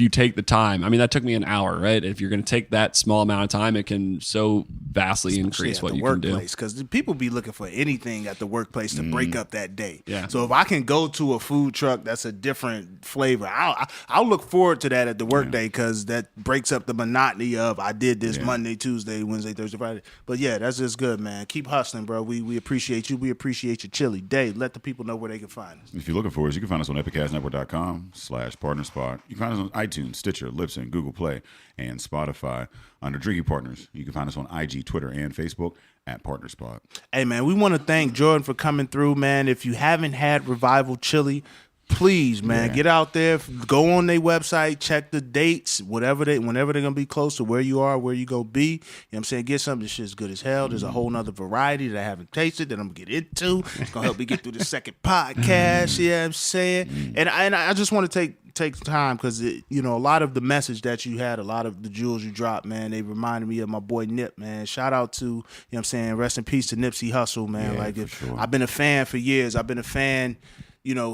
take the time, I mean, that took me an hour, right? If you're going to take that small amount of time, it can so vastly increase what you can do. Because people be looking for anything at the workplace to break up that day. Yeah. So if I can go to a food truck that's a different flavor, I'll look forward to that at the workday because that breaks up the monotony of I did this Monday, Tuesday, Wednesday, Thursday, Friday. But yeah, that's just good, man. Keep hustling, bro. We appreciate you. We appreciate your chili. Dave, let the people know where they can find us. If you're looking for us, you can find us on epiccastnetwork.com/partnerspot. You can find us on iTunes, Stitcher, Libsyn, Google Play, and Spotify under Drinking Partners. You can find us on IG, Twitter, and Facebook at PartnerSpot. Hey, man, we want to thank Jordan for coming through, man. If you haven't had Revival Chili, please, man, get out there, go on their website, check the dates, whenever they're gonna be close to where you are, where you go be. You know what I'm saying? Get something. This shit's good as hell. There's a whole nother variety that I haven't tasted that I'm gonna get into. It's gonna help me get through the second podcast. You know what I'm saying? And I just want to take time because a lot of the message that you had, a lot of the jewels you dropped, man, they reminded me of my boy Nip, man. Shout out to, you know what I'm saying, rest in peace to Nipsey Hussle, man. Sure. I've been a fan for years. I've been a fan,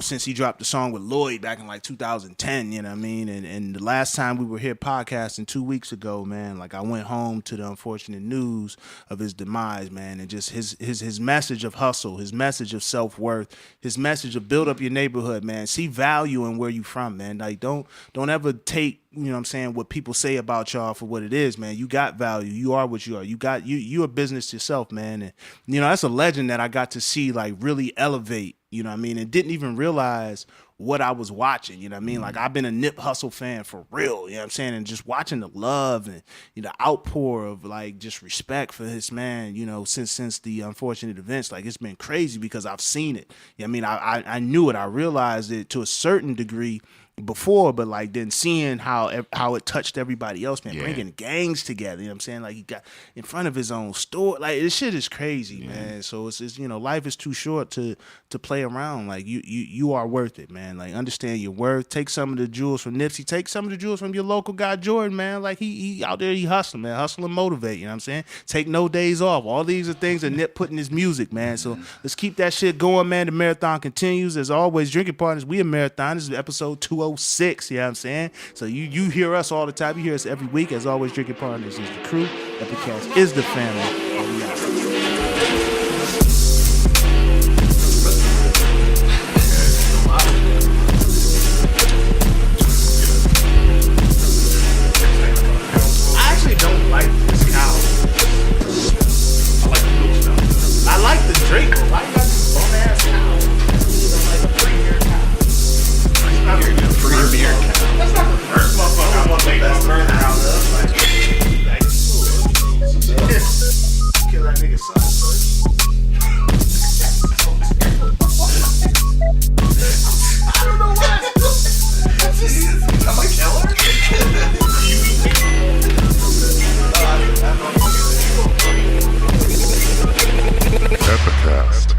since he dropped the song with Lloyd back in like 2010, you know what I mean? And the last time we were here podcasting 2 weeks ago, man, like I went home to the unfortunate news of his demise, man, and just his message of hustle, his message of self-worth, his message of build up your neighborhood, man. See value in where you from, man. Like don't ever take, you know what I'm saying, what people say about y'all for what it is, man. You got value. You are what you are. You a business yourself, man. And that's a legend that I got to see like really elevate, you know what I mean, and didn't even realize what I was watching, you know what I mean? Like I've been a Nip Hussle fan for real, you know what I'm saying? And just watching the love and the outpour of like just respect for this man, since the unfortunate events, like it's been crazy because I've seen it. You know what I mean? I knew it. I realized it to a certain degree before, but like then seeing how it touched everybody else, man, bringing gangs together, you know what I'm saying? Like he got in front of his own store, like this shit is crazy, man. So it's life is too short to play around. Like you are worth it, man. man. Like, understand your worth. Take some of the jewels from Nipsey. Take some of the jewels from your local guy, Jordan, man. Like, he out there, he hustling, man. Hustle and motivate, you know what I'm saying? Take no days off. All these are things that Nip put in his music, man. So let's keep that shit going, man. The marathon continues. As always, Drinking Partners, we a marathon. This is episode 206, you know what I'm saying? So you hear us all the time. You hear us every week. As always, Drinking Partners is the crew. Epicast is the family. And we out. Don't like this cow. I like the drink. Why you got this bum ass cow? Like a free beer cow. It's not a free beer cow. That's not the first motherfucker I want to make my burner out of. Like, kill that nigga's son first. I don't know why. I'm a killer? Epicast.